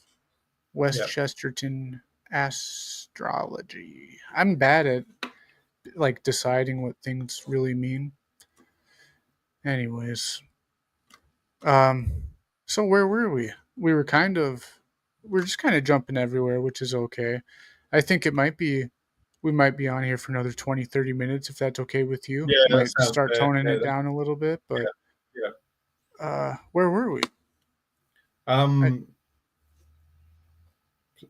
West yeah. Chesterton astrology. I'm bad at like deciding what things really mean. Anyways, um, so where were we? We're just kind of jumping everywhere, which is okay. I think it might be. we might be on here for another 20, 30 minutes if that's okay with you. Yeah, that Might sounds start fair. toning Yeah, it down a little bit, but where were we? I, Um,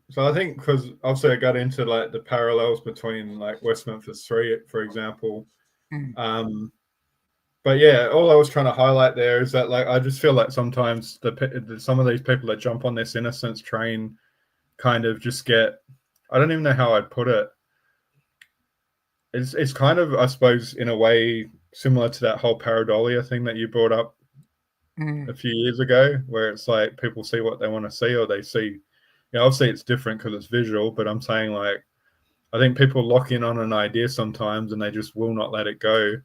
so I think because obviously I got into like the parallels between like West Memphis 3, for example. mm, Um, but yeah, all I was trying to highlight there is that like I just feel like sometimes some of these people that jump on this innocence train kind of just get, I don't even know how I'd put it. It's kind of, I suppose, in a way similar to that whole pareidolia thing that you brought up a mm, few years ago, where it's like people see what they want to see, or they see, you know, obviously it's different because it's visual, but I'm saying like I think people lock in on an idea sometimes and they just will not let it go.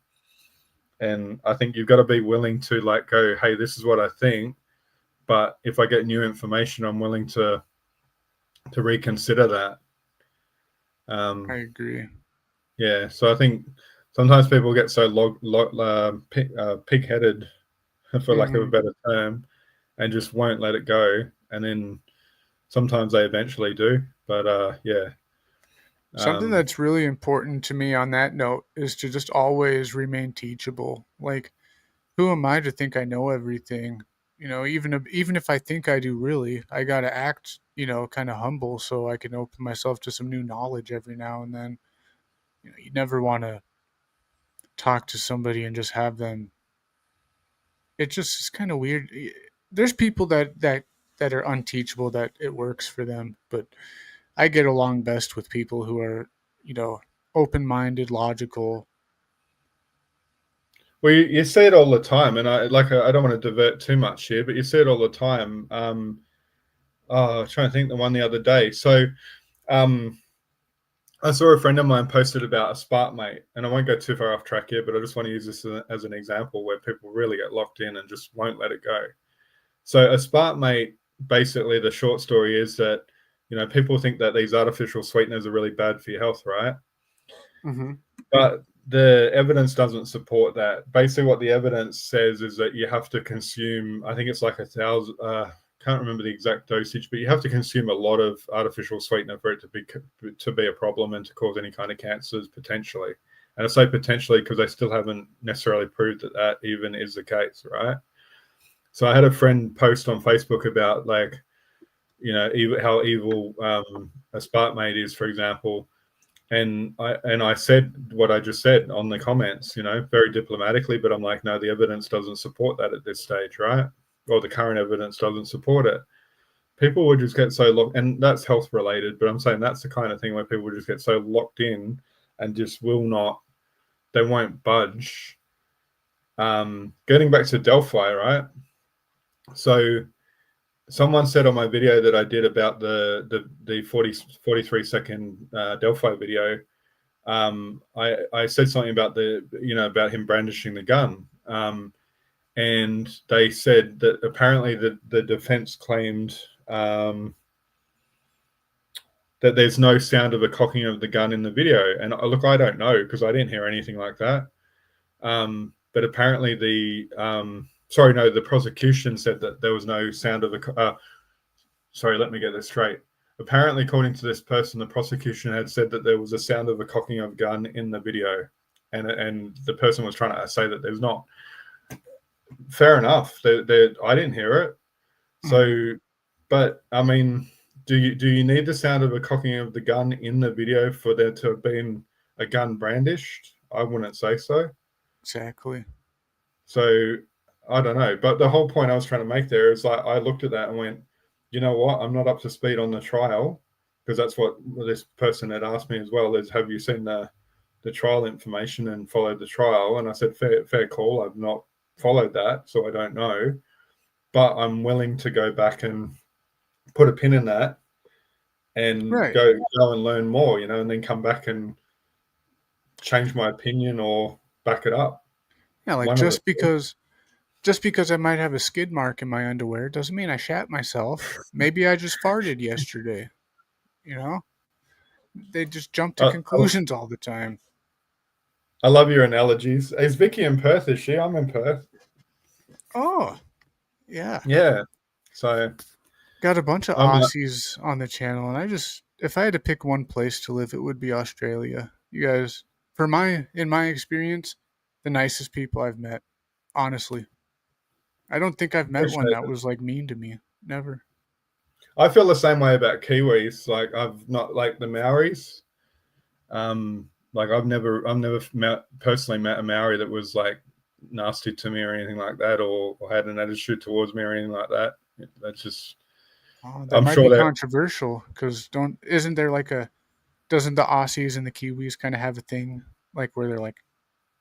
And I think you've got to be willing to like go, hey, this is what I think, but if I get new information, I'm willing to reconsider that. I Um, agree. yeah, so I think sometimes people get so pig-headed, for lack of a Hmm. better term, and just won't let it go. And then sometimes they eventually do. But yeah, Something um, that's really important to me on that note is to just always remain teachable. Like, who am I to think I know everything? Even if I think I do, really, I gotta act, kind of humble so I can open myself to some new knowledge every now and then. You never want to talk to somebody and just have them. It just is kind of weird. There's people that are unteachable that it works for them, but I get along best with people who are, you know, open-minded, logical. well, you see it all the time, and I don't want to divert too much here, but you see it all the time. Oh, I was trying to think the one the other day. So um, I saw a friend of mine posted about a spark mate, and I won't go too far off track here, but I just want to use this as an example where people really get locked in and just won't let it go. So a spark mate, basically, the short story is that people think that these artificial sweeteners are really bad for your health, right? Hmm. But the evidence doesn't support that. Basically, what the evidence says is that you have to consume, I think it's like 1,000, can't remember the exact dosage, but you have to consume a lot of artificial sweetener for it to be a problem and to cause any kind of cancers potentially. And I say potentially because they still haven't necessarily proved that that even is the case, right? So I had a friend post on Facebook about like, how evil a spark mate is, for example, and I said what I just said on the comments, very diplomatically, but I'm like, no, the evidence doesn't support that at this stage, right? Or the current evidence doesn't support it. People would just get so locked, and that's health related, but I'm saying that's the kind of thing where people would just get so locked in and just they won't budge. Getting back to Delphi, right? So someone said on my video that I did about the 43 second Delphi video, I said something about about him brandishing the gun, and they said that apparently the defense claimed that there's no sound of a cocking of the gun in the video. And look, I don't know because I didn't hear anything like that. But apparently the prosecution said that there was no sound of a. Sorry, let me get this straight. Apparently, according to this person, the prosecution had said that there was a sound of a cocking of a gun in the video, and the person was trying to say that there's not. Fair enough. I didn't hear it. Hmm. So, but I mean, do you need the sound of a cocking of the gun in the video for there to have been a gun brandished? I wouldn't say so. Exactly. So I don't know. But the whole point I was trying to make there is like I looked at that and went, you know what? I'm not up to speed on the trial because that's what this person had asked me as well. Is have you seen the trial information and followed the trial? And I said, fair call. I've not followed that, so I don't know. But I'm willing to go back and put a pin in that and Right. go and learn more, and then come back and change my opinion or back it up. Yeah, like One of the just because I might have a skid mark in my underwear doesn't mean I shat myself. Maybe I just farted yesterday, you know? They just jump to I, conclusions all the time. I love your analogies. Is Vicky in Perth? Is she? I'm in Perth. Oh, yeah. Yeah. So Got a bunch of I'm Aussies on the channel, and I just if I had to pick one place to live, it would be Australia. You guys, in my experience, the nicest people I've met. Honestly, I don't think I've met one Appreciate that it. was like mean to me. Never. I feel the same way about Kiwis. Like I've not like the Maoris. Like I've never personally met a Maori that was like nasty to me or anything like that, or had an attitude towards me or anything like that. That's just, Oh, that I'm might sure be that controversial because don't isn't there like a doesn't the Aussies and the Kiwis kind of have a thing like where they're like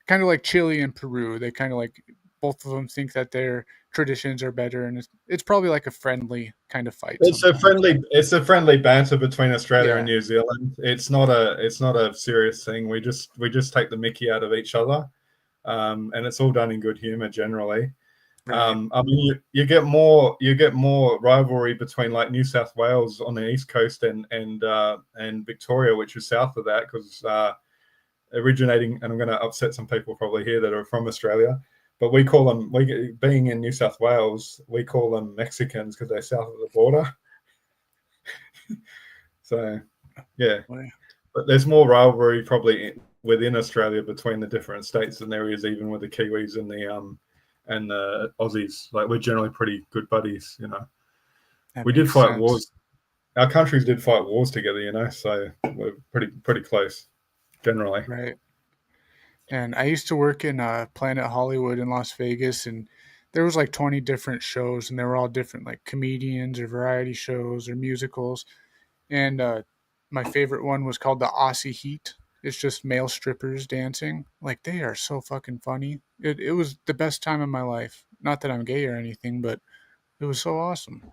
kind of like Chile and Peru? They kind of like both of them think that their traditions are better, and it's probably like a friendly kind of fight sometimes. it's a friendly banter between Australia and Yeah, New Zealand. It's not a serious thing. We just take the mickey out of each other, and it's all done in good humor generally. right. I mean, you get more rivalry between like New South Wales on the east coast and Victoria, which is south of that, because originating, and I'm going to upset some people probably here that are from Australia, but we call them, being in New South Wales, we call them Mexicans because they're south of the border. So yeah, Well, but there's more rivalry probably within Australia between the different states than there is even with the Kiwis and the Aussies. Like we're generally pretty good buddies, you know. that We did makes fight sense. wars. Our countries did fight wars together, you know. So we're pretty close generally. Right. And I used to work in Planet Hollywood in Las Vegas, and there was like 20 different shows, and they were all different, like comedians or variety shows or musicals. And my favorite one was called the Aussie Heat. It's just male strippers dancing. Like they are so fucking funny. It was the best time of my life. Not that I'm gay or anything, but it was so awesome.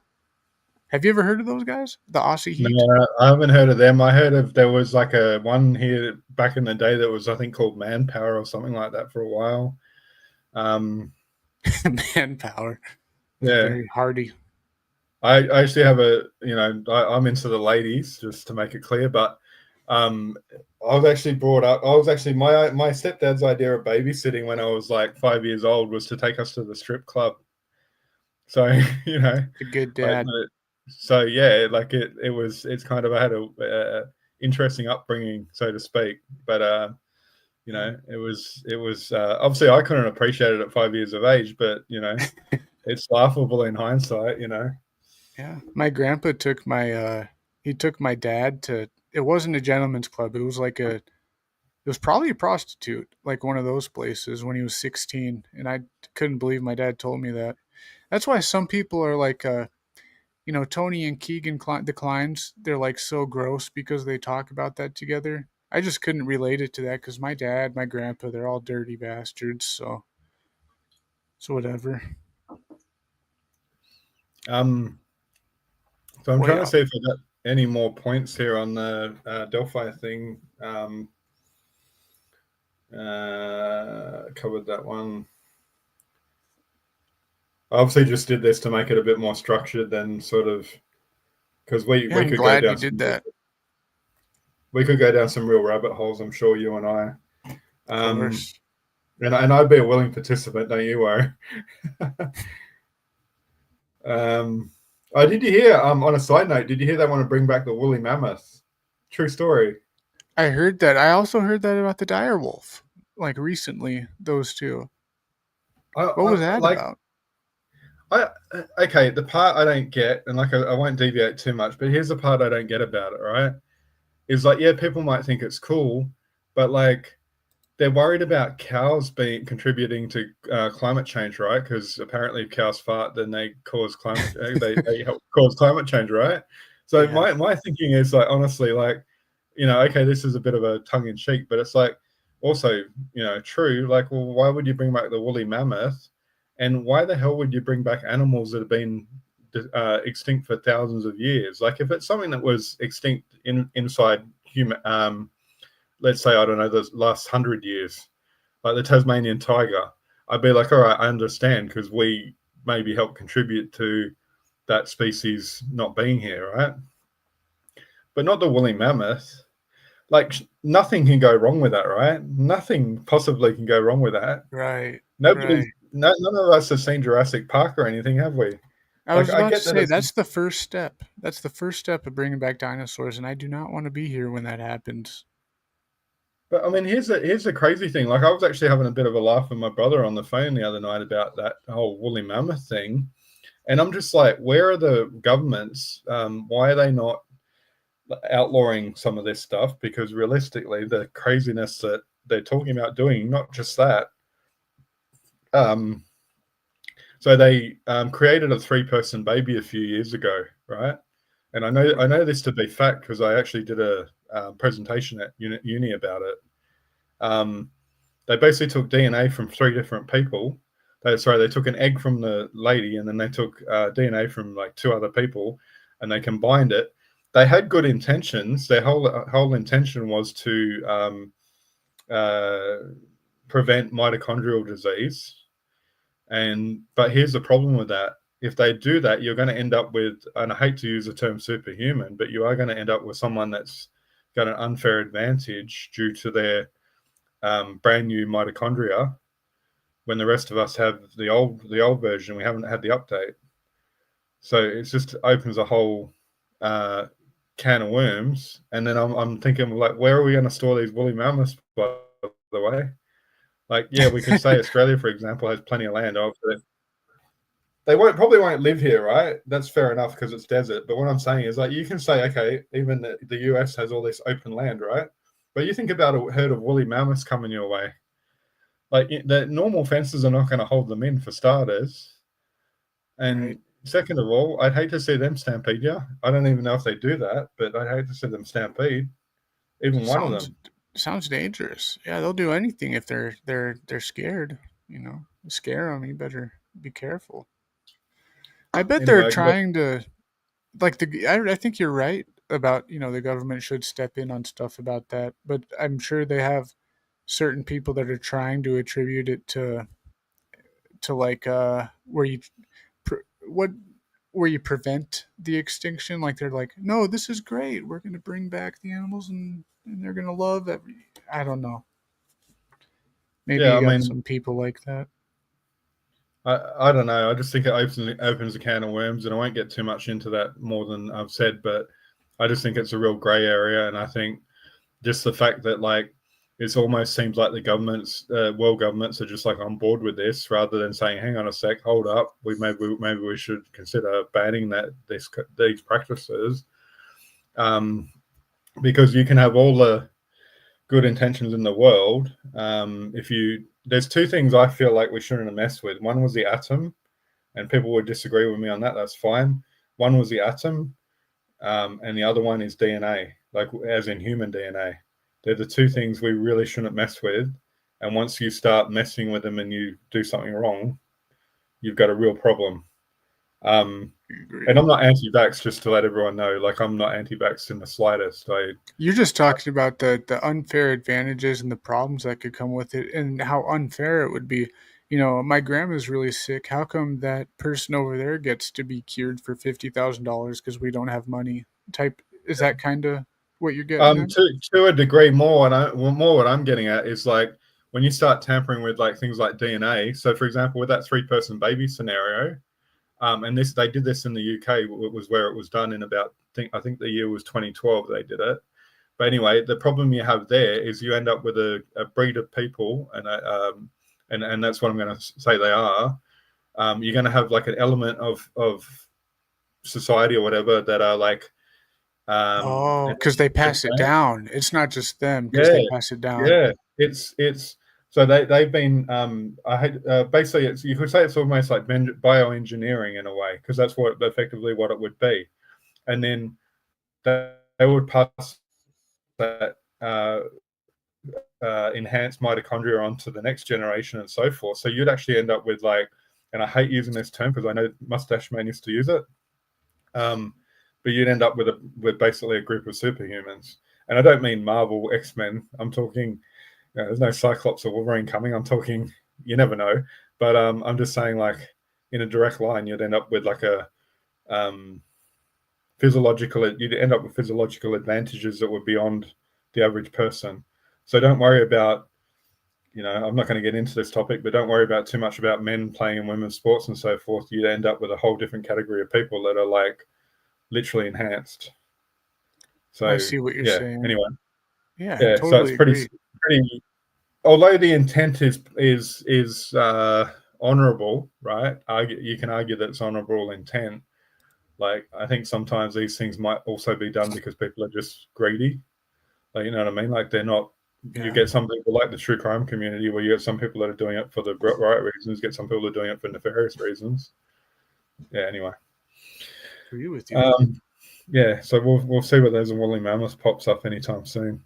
Have you ever heard of those guys? The Aussie Heat? No, I haven't heard of them. I heard of there was like a one here back in the day that was I think called Manpower or something like that for a while. Um, Manpower. yeah, Very hardy. I actually have I'm into the ladies, just to make it clear, but I was actually brought up. I was actually my stepdad's idea of babysitting when I was like 5 years old was to take us to the strip club. So you know, A good like dad. so yeah, like it's kind of, I had a interesting upbringing, so to speak, but it was obviously I couldn't appreciate it at 5 years of age, but it's laughable in hindsight, Yeah. My grandpa took he took my dad to it wasn't a gentleman's club. It was probably a prostitute, like one of those places when he was 16, and I couldn't believe my dad told me that. That's why some people are like Tony and Keegan the Kleins, they're like so gross because they talk about that together. I just couldn't relate it to that because my dad, my grandpa, they're all dirty bastards. So whatever. um so I'm Well, trying to yeah, see if I got any more points here on the Delphi thing. Covered that one. I obviously just did this to make it a bit more structured than sort of, because we, yeah. we I'm could go glad you down did some that. we could go down some real rabbit holes, I'm sure, you and I. Of Um, course. and I'd be a willing participant, don't you worry. um, did you hear? On a side note, did you hear they want to bring back the woolly mammoth? True story. I heard that. I also heard that about the dire wolf, like recently. Those two. What was that Like about? I okay, the part I don't get, and like I won't deviate too much, but here's the part I don't get about it. Right, is like, yeah, people might think it's cool, but like they're worried about cows being contributing to climate change, right? Because apparently, if cows fart, then they cause climate. They help cause climate change, right? So Yeah. my thinking is like, honestly, like, okay, this is a bit of a tongue in cheek, but it's like also, true. Like, well, why would you bring back the woolly mammoth, and why the hell would you bring back animals that have been extinct for thousands of years? Like, if it's something that was extinct inside human, let's say, I don't know, the last 100 years, like the Tasmanian tiger, I'd be like, all right, I understand, because we maybe help contribute to that species not being here, right? But not the woolly mammoth. Like, nothing can go wrong with that, right? Nothing possibly can go wrong with that. Right. None Right. of us have seen Jurassic Park or anything, have we? I Like was I about to get that say it's, that's the first step. That's the first step of bringing back dinosaurs, and I do not want to be here when that happens. but I mean, here's the crazy thing. Like I was actually having a bit of a laugh with my brother on the phone the other night about that whole woolly mammoth thing, and I'm just like, where are the governments? Why are they not outlawing some of this stuff? Because realistically, the craziness that they're talking about doing, not just that. Um, so they created a 3-person baby a few years ago, right? And I know this to be fact because I actually did a presentation at uni about it. They basically took DNA from 3 different people. They took an egg from the lady, and then they took DNA from like 2 other people, and they combined it. They had good intentions. Their whole intention was to uh, prevent mitochondrial disease. But here's the problem with that. If they do that, you're going to end up with, and I hate to use the term superhuman, but you are going to end up with someone that's got an unfair advantage due to their brand new mitochondria, when the rest of us have the old version. We haven't had the update, so it just opens a whole can of worms. And then I'm thinking, like, where are we going to store these woolly mammoths? By the way, like, yeah, we could say Australia, for example, has plenty of land. They probably won't live here, right? That's fair enough because it's desert. But what I'm saying is, like, you can say, okay, even the US has all this open land, right? But you think about a herd of woolly mammoths coming your way. Like, the normal fences are not going to hold them in, for starters. And Right. second of all, I'd hate to see them stampede you. I don't even know if they do that, but I'd hate to see them stampede even one of Sounds them. sounds dangerous. Yeah, they'll do anything if they're scared. You know, scare them. You better be careful. I bet they're Anyway, I got trying to like the. I think you're right about the government should step in on stuff about that, but I'm sure they have certain people that are trying to attribute it to like where you what where you prevent the extinction. Like they're like, no, this is great. We're gonna bring back the animals and they're gonna love every. I don't know. Maybe yeah. you I got mean, some people like that. I don't know. I just think it opens a can of worms, and I won't get too much into that more than I've said. But I just think it's a real grey area, and I think just the fact that, like, it almost seems like the governments, world governments, are just like on board with this, rather than saying, "Hang on a sec, hold up, maybe we should consider banning these practices," um, because you can have all the good intentions in the world. If you There's 2 things I feel like we shouldn't have messed with. One was the atom, and people would disagree with me on that. That's fine. One was the atom, and the other one is DNA, like as in human DNA. They're the 2 things we really shouldn't mess with. And once you start messing with them and you do something wrong, you've got a real problem. Um, I agree. and I'm not anti-vax, just to let everyone know. Like, I'm not anti-vax in the slightest. You're just talking about the unfair advantages and the problems that could come with it and how unfair it would be. My grandma's really sick. How come that person over there gets to be cured for $50,000 because we don't have money? Type is that kind of what you're getting at? To a degree more, more what I'm getting at is, like, when you start tampering with, like, things like DNA. So, for example, with that 3-person baby scenario, and they did this in the UK. Was where it was done in about, I think the year was 2012. They did it. But anyway, the problem you have there is you end up with a breed of people, and that's what I'm going to say they are. You're going to have, like, an element of society or whatever that are like, Oh, because they pass it down. It's not just them because yeah, they pass it down. yeah. It's so they've been, I had, basically, you could say it's almost like bioengineering in a way, because that's effectively what it would be. And then they would pass that enhanced mitochondria onto the next generation and so forth. So you'd actually end up with, like, and I hate using this term because I know Mustache Man used to use it, but you'd end up with basically a group of superhumans. And I don't mean Marvel, X-Men. I'm talking, there's no Cyclops or Wolverine coming. I'm talking, you never know. But I'm just saying, like, in a direct line, you'd end up with, like, you'd end up with physiological advantages that were beyond the average person. So don't worry about I'm not going to get into this topic, but don't worry about too much about men playing in women's sports and so forth. You'd end up with a whole different category of people that are like literally enhanced. So I see what you're yeah. saying. Anyway, Yeah, I yeah. So it's totally agree. pretty. Although the intent is honourable, right? You can argue that it's honourable intent. Like I think sometimes these things might also be done because people are just greedy. Like, you know what I mean? Like they're not. You Yeah. get some people like the true crime community where you get some people that are doing it for the right reasons, get some people that are doing it for nefarious reasons. Yeah. Anyway. Agree with you. Yeah. So we'll see whether there's a woolly mammoth pops up anytime soon.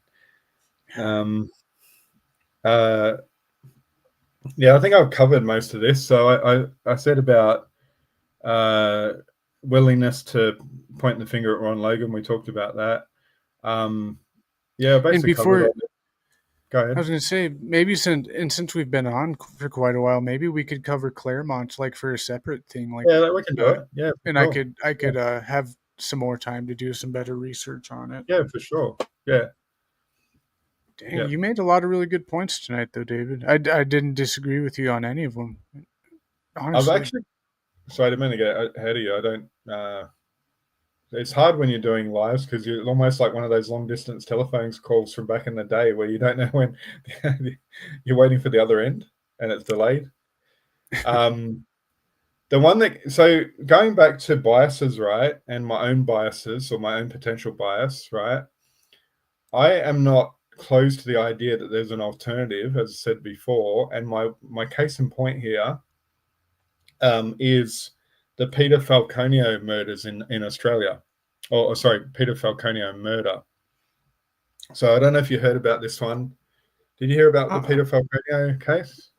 Um. Yeah, I think I've covered most of this. So I said about uh, willingness to point the finger at Ron Logan. We talked about that. Yeah, And basically covered all before, of it. Go I ahead. was going to say, maybe since we've been on for quite a while, maybe we could cover Claremont like for a separate thing, like, Yeah, we can do it. Yeah, for and sure. I could have some more time to do some better research on it. Yeah, for sure. Yeah, Dang, yeah. you made a lot of really good points tonight, though, David. I didn't disagree with you on any of them, I've honestly. actually. Sorry, I didn't mean to get ahead of you. I don't. It's hard when you're doing lives because you're almost like one of those long distance telephone calls from back in the day where you don't know when you're waiting for the other end and it's delayed. The one that, so going back to biases, right, and my own biases or my own potential bias, right, I am not closed to the idea that there's an alternative, as I said before, and my case in point here is the Peter Falconio murders in Australia. Or sorry, Peter Falconio murder. So I don't know if you heard about this one. Did you hear about the Peter Falconio case?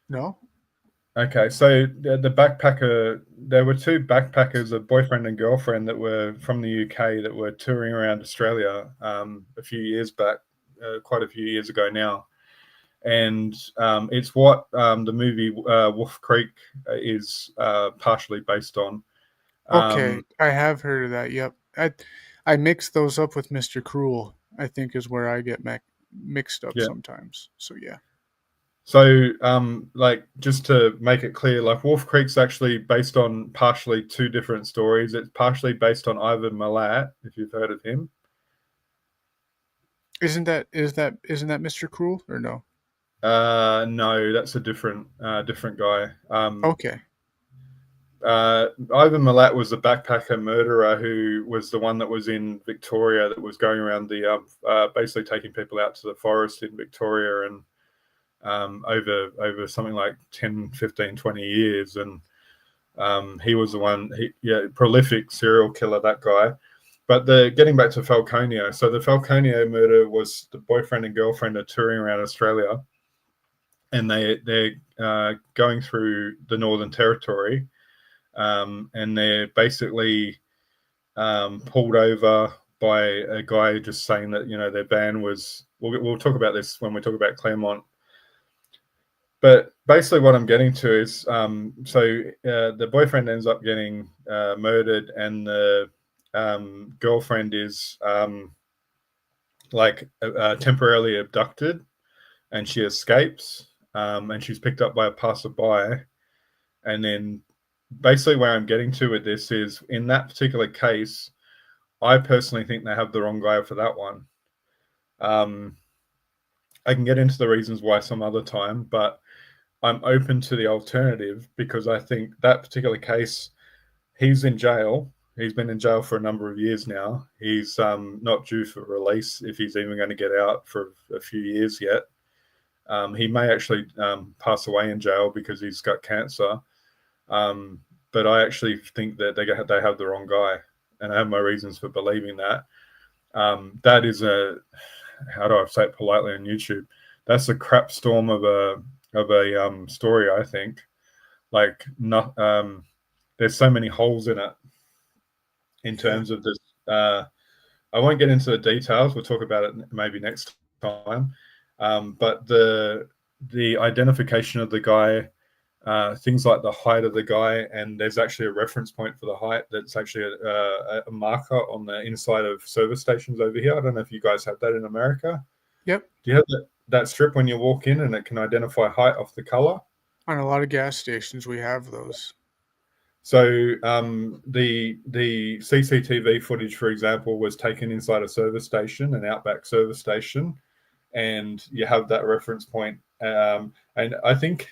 No? Okay, so the backpacker, there were two backpackers, a boyfriend and girlfriend that were from the UK that were touring around Australia a few years back, quite a few years ago now. And it's what the movie Wolf Creek is partially based on. Okay, I have heard of that. Yep. I mix those up with Mr. Cruel, I think is where I get mixed up Yeah. sometimes. So yeah. So, like, just to make it clear, like, Wolf Creek's actually based on partially two different stories. It's partially based on Ivan Milat, if you've heard of him. Isn't that Mr. Cruel or no? No, that's a different guy. Okay. Ivan Milat was the backpacker murderer who was the one that was in Victoria that was going around the basically taking people out to the forest in Victoria and over something like 10, 15, 20 years. And he was the one, prolific serial killer, that guy. But getting back to Falconio, so the Falconio murder was the boyfriend and girlfriend are touring around Australia, and they're going through the Northern Territory, and they're basically pulled over by a guy just saying that their van was. We'll talk about this when we talk about Claremont. But basically, what I'm getting to is, the boyfriend ends up getting murdered, and the girlfriend is temporarily abducted, and she escapes, and she's picked up by a passerby. And then, basically, where I'm getting to with this is, in that particular case, I personally think they have the wrong guy for that one. I can get into the reasons why some other time, but I'm open to the alternative because I think that particular case, he's in jail. He's been in jail for a number of years now. He's not due for release if he's even going to get out for a few years yet. He may actually pass away in jail because he's got cancer. But I actually think that they have the wrong guy, and I have my reasons for believing that. That is how do I say it politely on YouTube? That's a crap storm of a story, I think. Like, not there's so many holes in it in terms of this. I won't get into the details. We'll talk about it maybe next time. But the identification of the guy, things like the height of the guy, and there's actually a reference point for the height that's actually a marker on the inside of service stations over here. I don't know if you guys have that in America. Yep. Do you have that? that strip when you walk in, and it can identify height off the color. On a lot of gas stations, we have those. So the CCTV footage, for example, was taken inside a service station, an Outback service station, and you have that reference point. And I think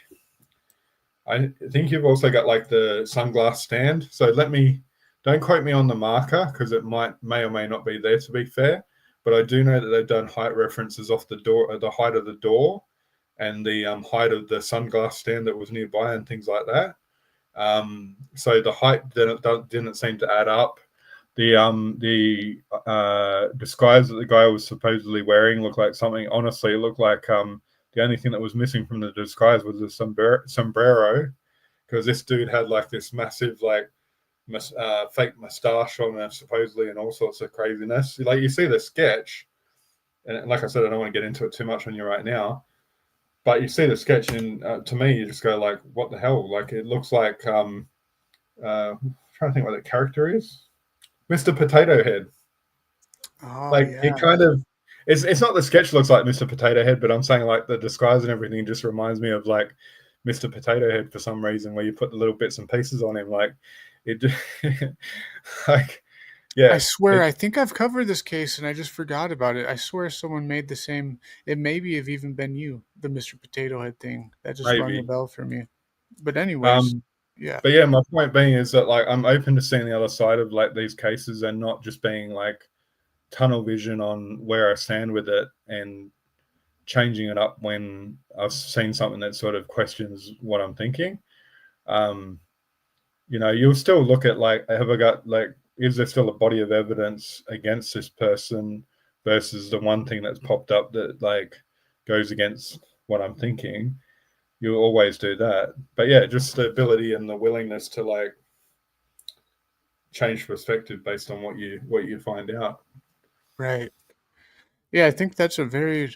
you've also got like the sunglass stand. So don't quote me on the marker because it may or may not be there, to be fair. But I do know that they've done height references off the door, the height of the door, and the height of the sunglass stand that was nearby, and things like that. So the height didn't seem to add up. The disguise that the guy was supposedly wearing looked like something. Honestly, it looked like the only thing that was missing from the disguise was the sombrero, because this dude had like this massive like fake mustache on him, supposedly, and all sorts of craziness. Like you see the sketch, and like I said, I don't want to get into it too much on you right now. But you see the sketch, and to me, you just go like, "What the hell?" Like it looks like I'm trying to think what the character is, Mr. Potato Head. Oh, Like yeah. it kind of, it's not the sketch looks like Mr. Potato Head, but I'm saying like the disguise and everything just reminds me of like Mr. Potato Head for some reason, where you put the little bits and pieces on him, like it, like yeah. I swear, I think I've covered this case and I just forgot about it. I swear someone made the same. It maybe have even been you, the Mr. Potato Head thing. That just rung Maybe. a bell for me. But anyways, yeah. But yeah, my point being is that like I'm open to seeing the other side of like these cases and not just being like tunnel vision on where I stand with it and changing it up when I've seen something that sort of questions what I'm thinking. You'll still look at like, have I got like, is there still a body of evidence against this person versus the one thing that's popped up that like goes against what I'm thinking? You'll always do that. But yeah, just the ability and the willingness to like change perspective based on what you find out. Right. Yeah, I think that's another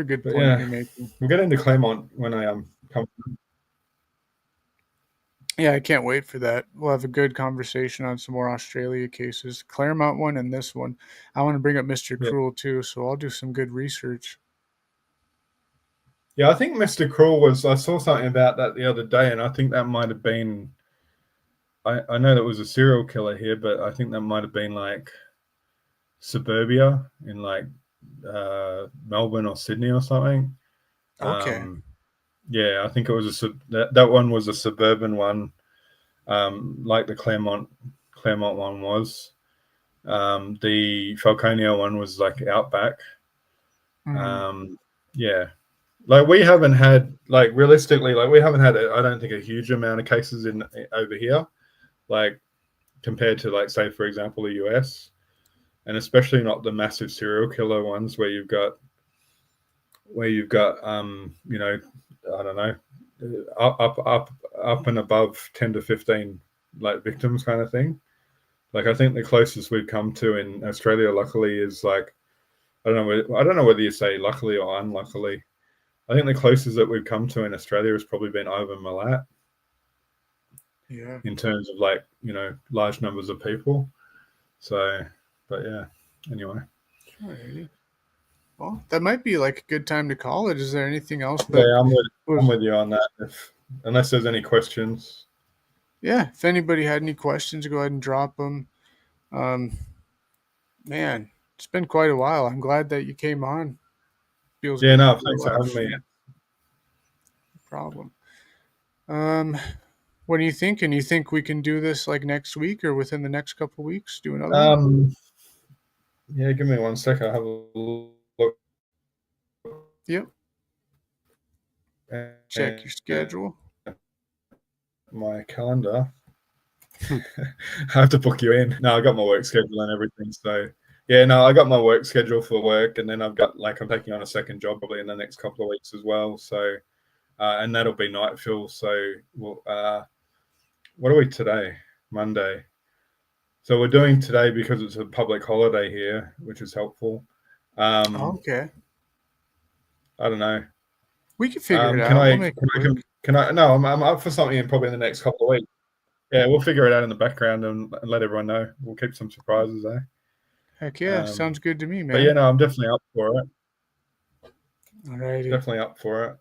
good But point yeah, you're making. we'll get into Claremont when I come. Yeah, I can't wait for that. We'll have a good conversation on some more Australia cases. Claremont one and this one. I want to bring up Mr. Yeah. Cruel too, so I'll do some good research. Yeah, I think Mr. Cruel I saw something about that the other day, and I think that might have been, I know that was a serial killer here, but I think that might have been like suburbia in like Melbourne or Sydney or something. Okay. Yeah, I think it was that one was a suburban one, like the Claremont one was. The Falconio one was like outback. Yeah, like we haven't had like realistically, like we haven't had I don't think a huge amount of cases in over here, like compared to like say for example the US, and especially not the massive serial killer ones where you've got I don't know, up and above 10 to 15 like victims kind of thing. Like I think the closest we've come to in Australia, luckily, is like I don't know whether you say luckily or unluckily. I think the closest that we've come to in Australia has probably been Ivan Milat. Yeah. In terms of like large numbers of people. So, but yeah. Anyway. Alrighty. Well, that might be like a good time to call it. Is there anything else? Yeah, I'm with you on that. Unless there's any questions. Yeah, if anybody had any questions, go ahead and drop them. Man, it's been quite a while. I'm glad that you came on. Feels yeah, good no, to thanks for having me. No problem. What are you thinking? You think we can do this like next week or within the next couple of weeks? Do another one? Yeah, give me 1 sec. I'll have a look. Yep. Check your schedule. My calendar. I have to book you in. No, I got my work schedule and everything. So yeah, no, I got my work schedule for work, and then I've got I'm taking on a second job probably in the next couple of weeks as well. So and that'll be night fill. So what are we today? Monday. So we're doing today because it's a public holiday here, which is helpful. Okay. I don't know. We can figure it out. Can I? No, I'm up for something in probably in the next couple of weeks. Yeah, we'll figure it out in the background and let everyone know. We'll keep some surprises, eh? Heck yeah, sounds good to me, man. But yeah, no, I'm definitely up for it. Alrighty. Definitely up for it.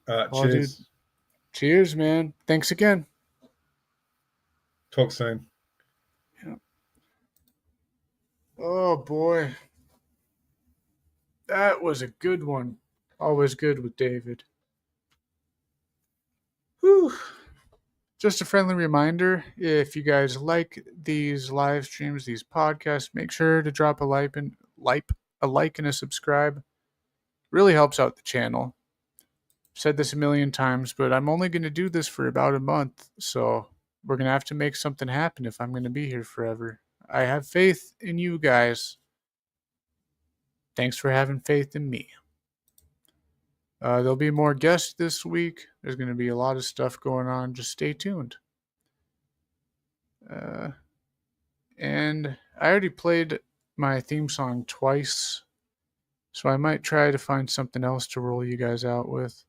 Well, Cheers. dude. Cheers, man. Thanks again. Talk soon. Oh, boy. That was a good one. Always good with David. Whew. Just a friendly reminder, if you guys like these live streams, these podcasts, make sure to drop a like and a subscribe. Really helps out the channel. I've said this a million times, but I'm only going to do this for about a month, so we're going to have to make something happen if I'm going to be here forever. I have faith in you guys. Thanks for having faith in me. There'll be more guests this week. There's going to be a lot of stuff going on. Just stay tuned. And I already played my theme song twice, so I might try to find something else to roll you guys out with.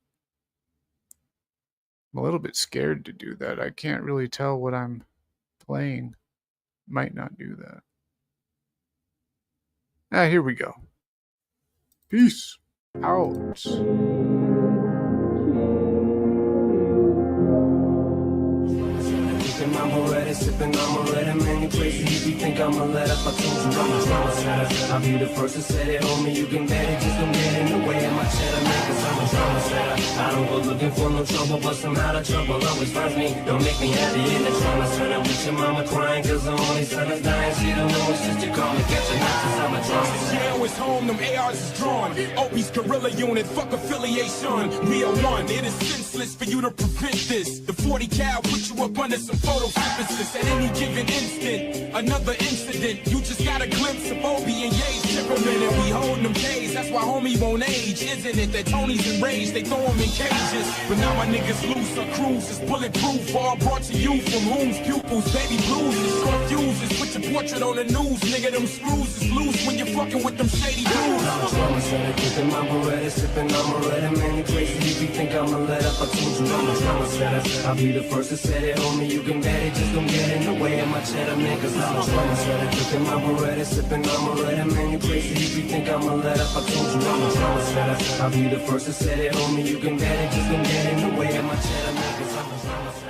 I'm a little bit scared to do that. I can't really tell what I'm playing. Might not do that. Here we go. Peace out. Sipping, I'ma let him any crazy if you think I'ma let up. I told you I'm a drama setter. I'll be the first to say it, homie. You can bet it, just don't get in the way of my cheddar, man, cause I'm a drama setter. I don't go looking for no trouble, but somehow the trouble always finds me. Don't make me happy in the trauma center with your mama crying, cause the only son is dying. She don't know it's just you call me, catch a knife, cause I'm a drama setter. Jail is home, them ARs is drawn. Opie's guerrilla unit, fuck affiliation. We are one, it is senseless for you to prevent this. The 40 cal put you up under some photosynthesis. At any given instant, another incident. You just got a glimpse of Obie and Ye's temperament, and we holding them days. That's why homie won't age, isn't it? That Tony's enraged, they throw him in cages. But now my niggas loose, our cruise is bulletproof. All brought to you from whom's pupils, baby blues and short fuses. Put your portrait on the news, nigga. Them screws is loose when you're fucking with them shady dudes. I'm a drama setter, kicking my Beretta, sipping, I'ma let him any crazy if you think I'ma let up. I told you I'm a drama setter. I'll be the first to say it, homie. You can bet it, just don't get in the way of my cheddar, man, cause I'm a drama setter. Kicking my Beretta, sipping, I'ma let him any crazy if you think I'ma let up. I told you I'm a drama setter. I'll be the first to say it, homie. You can bet it, just don't get in the way of my cheddar, man, cause I'm a drama setter.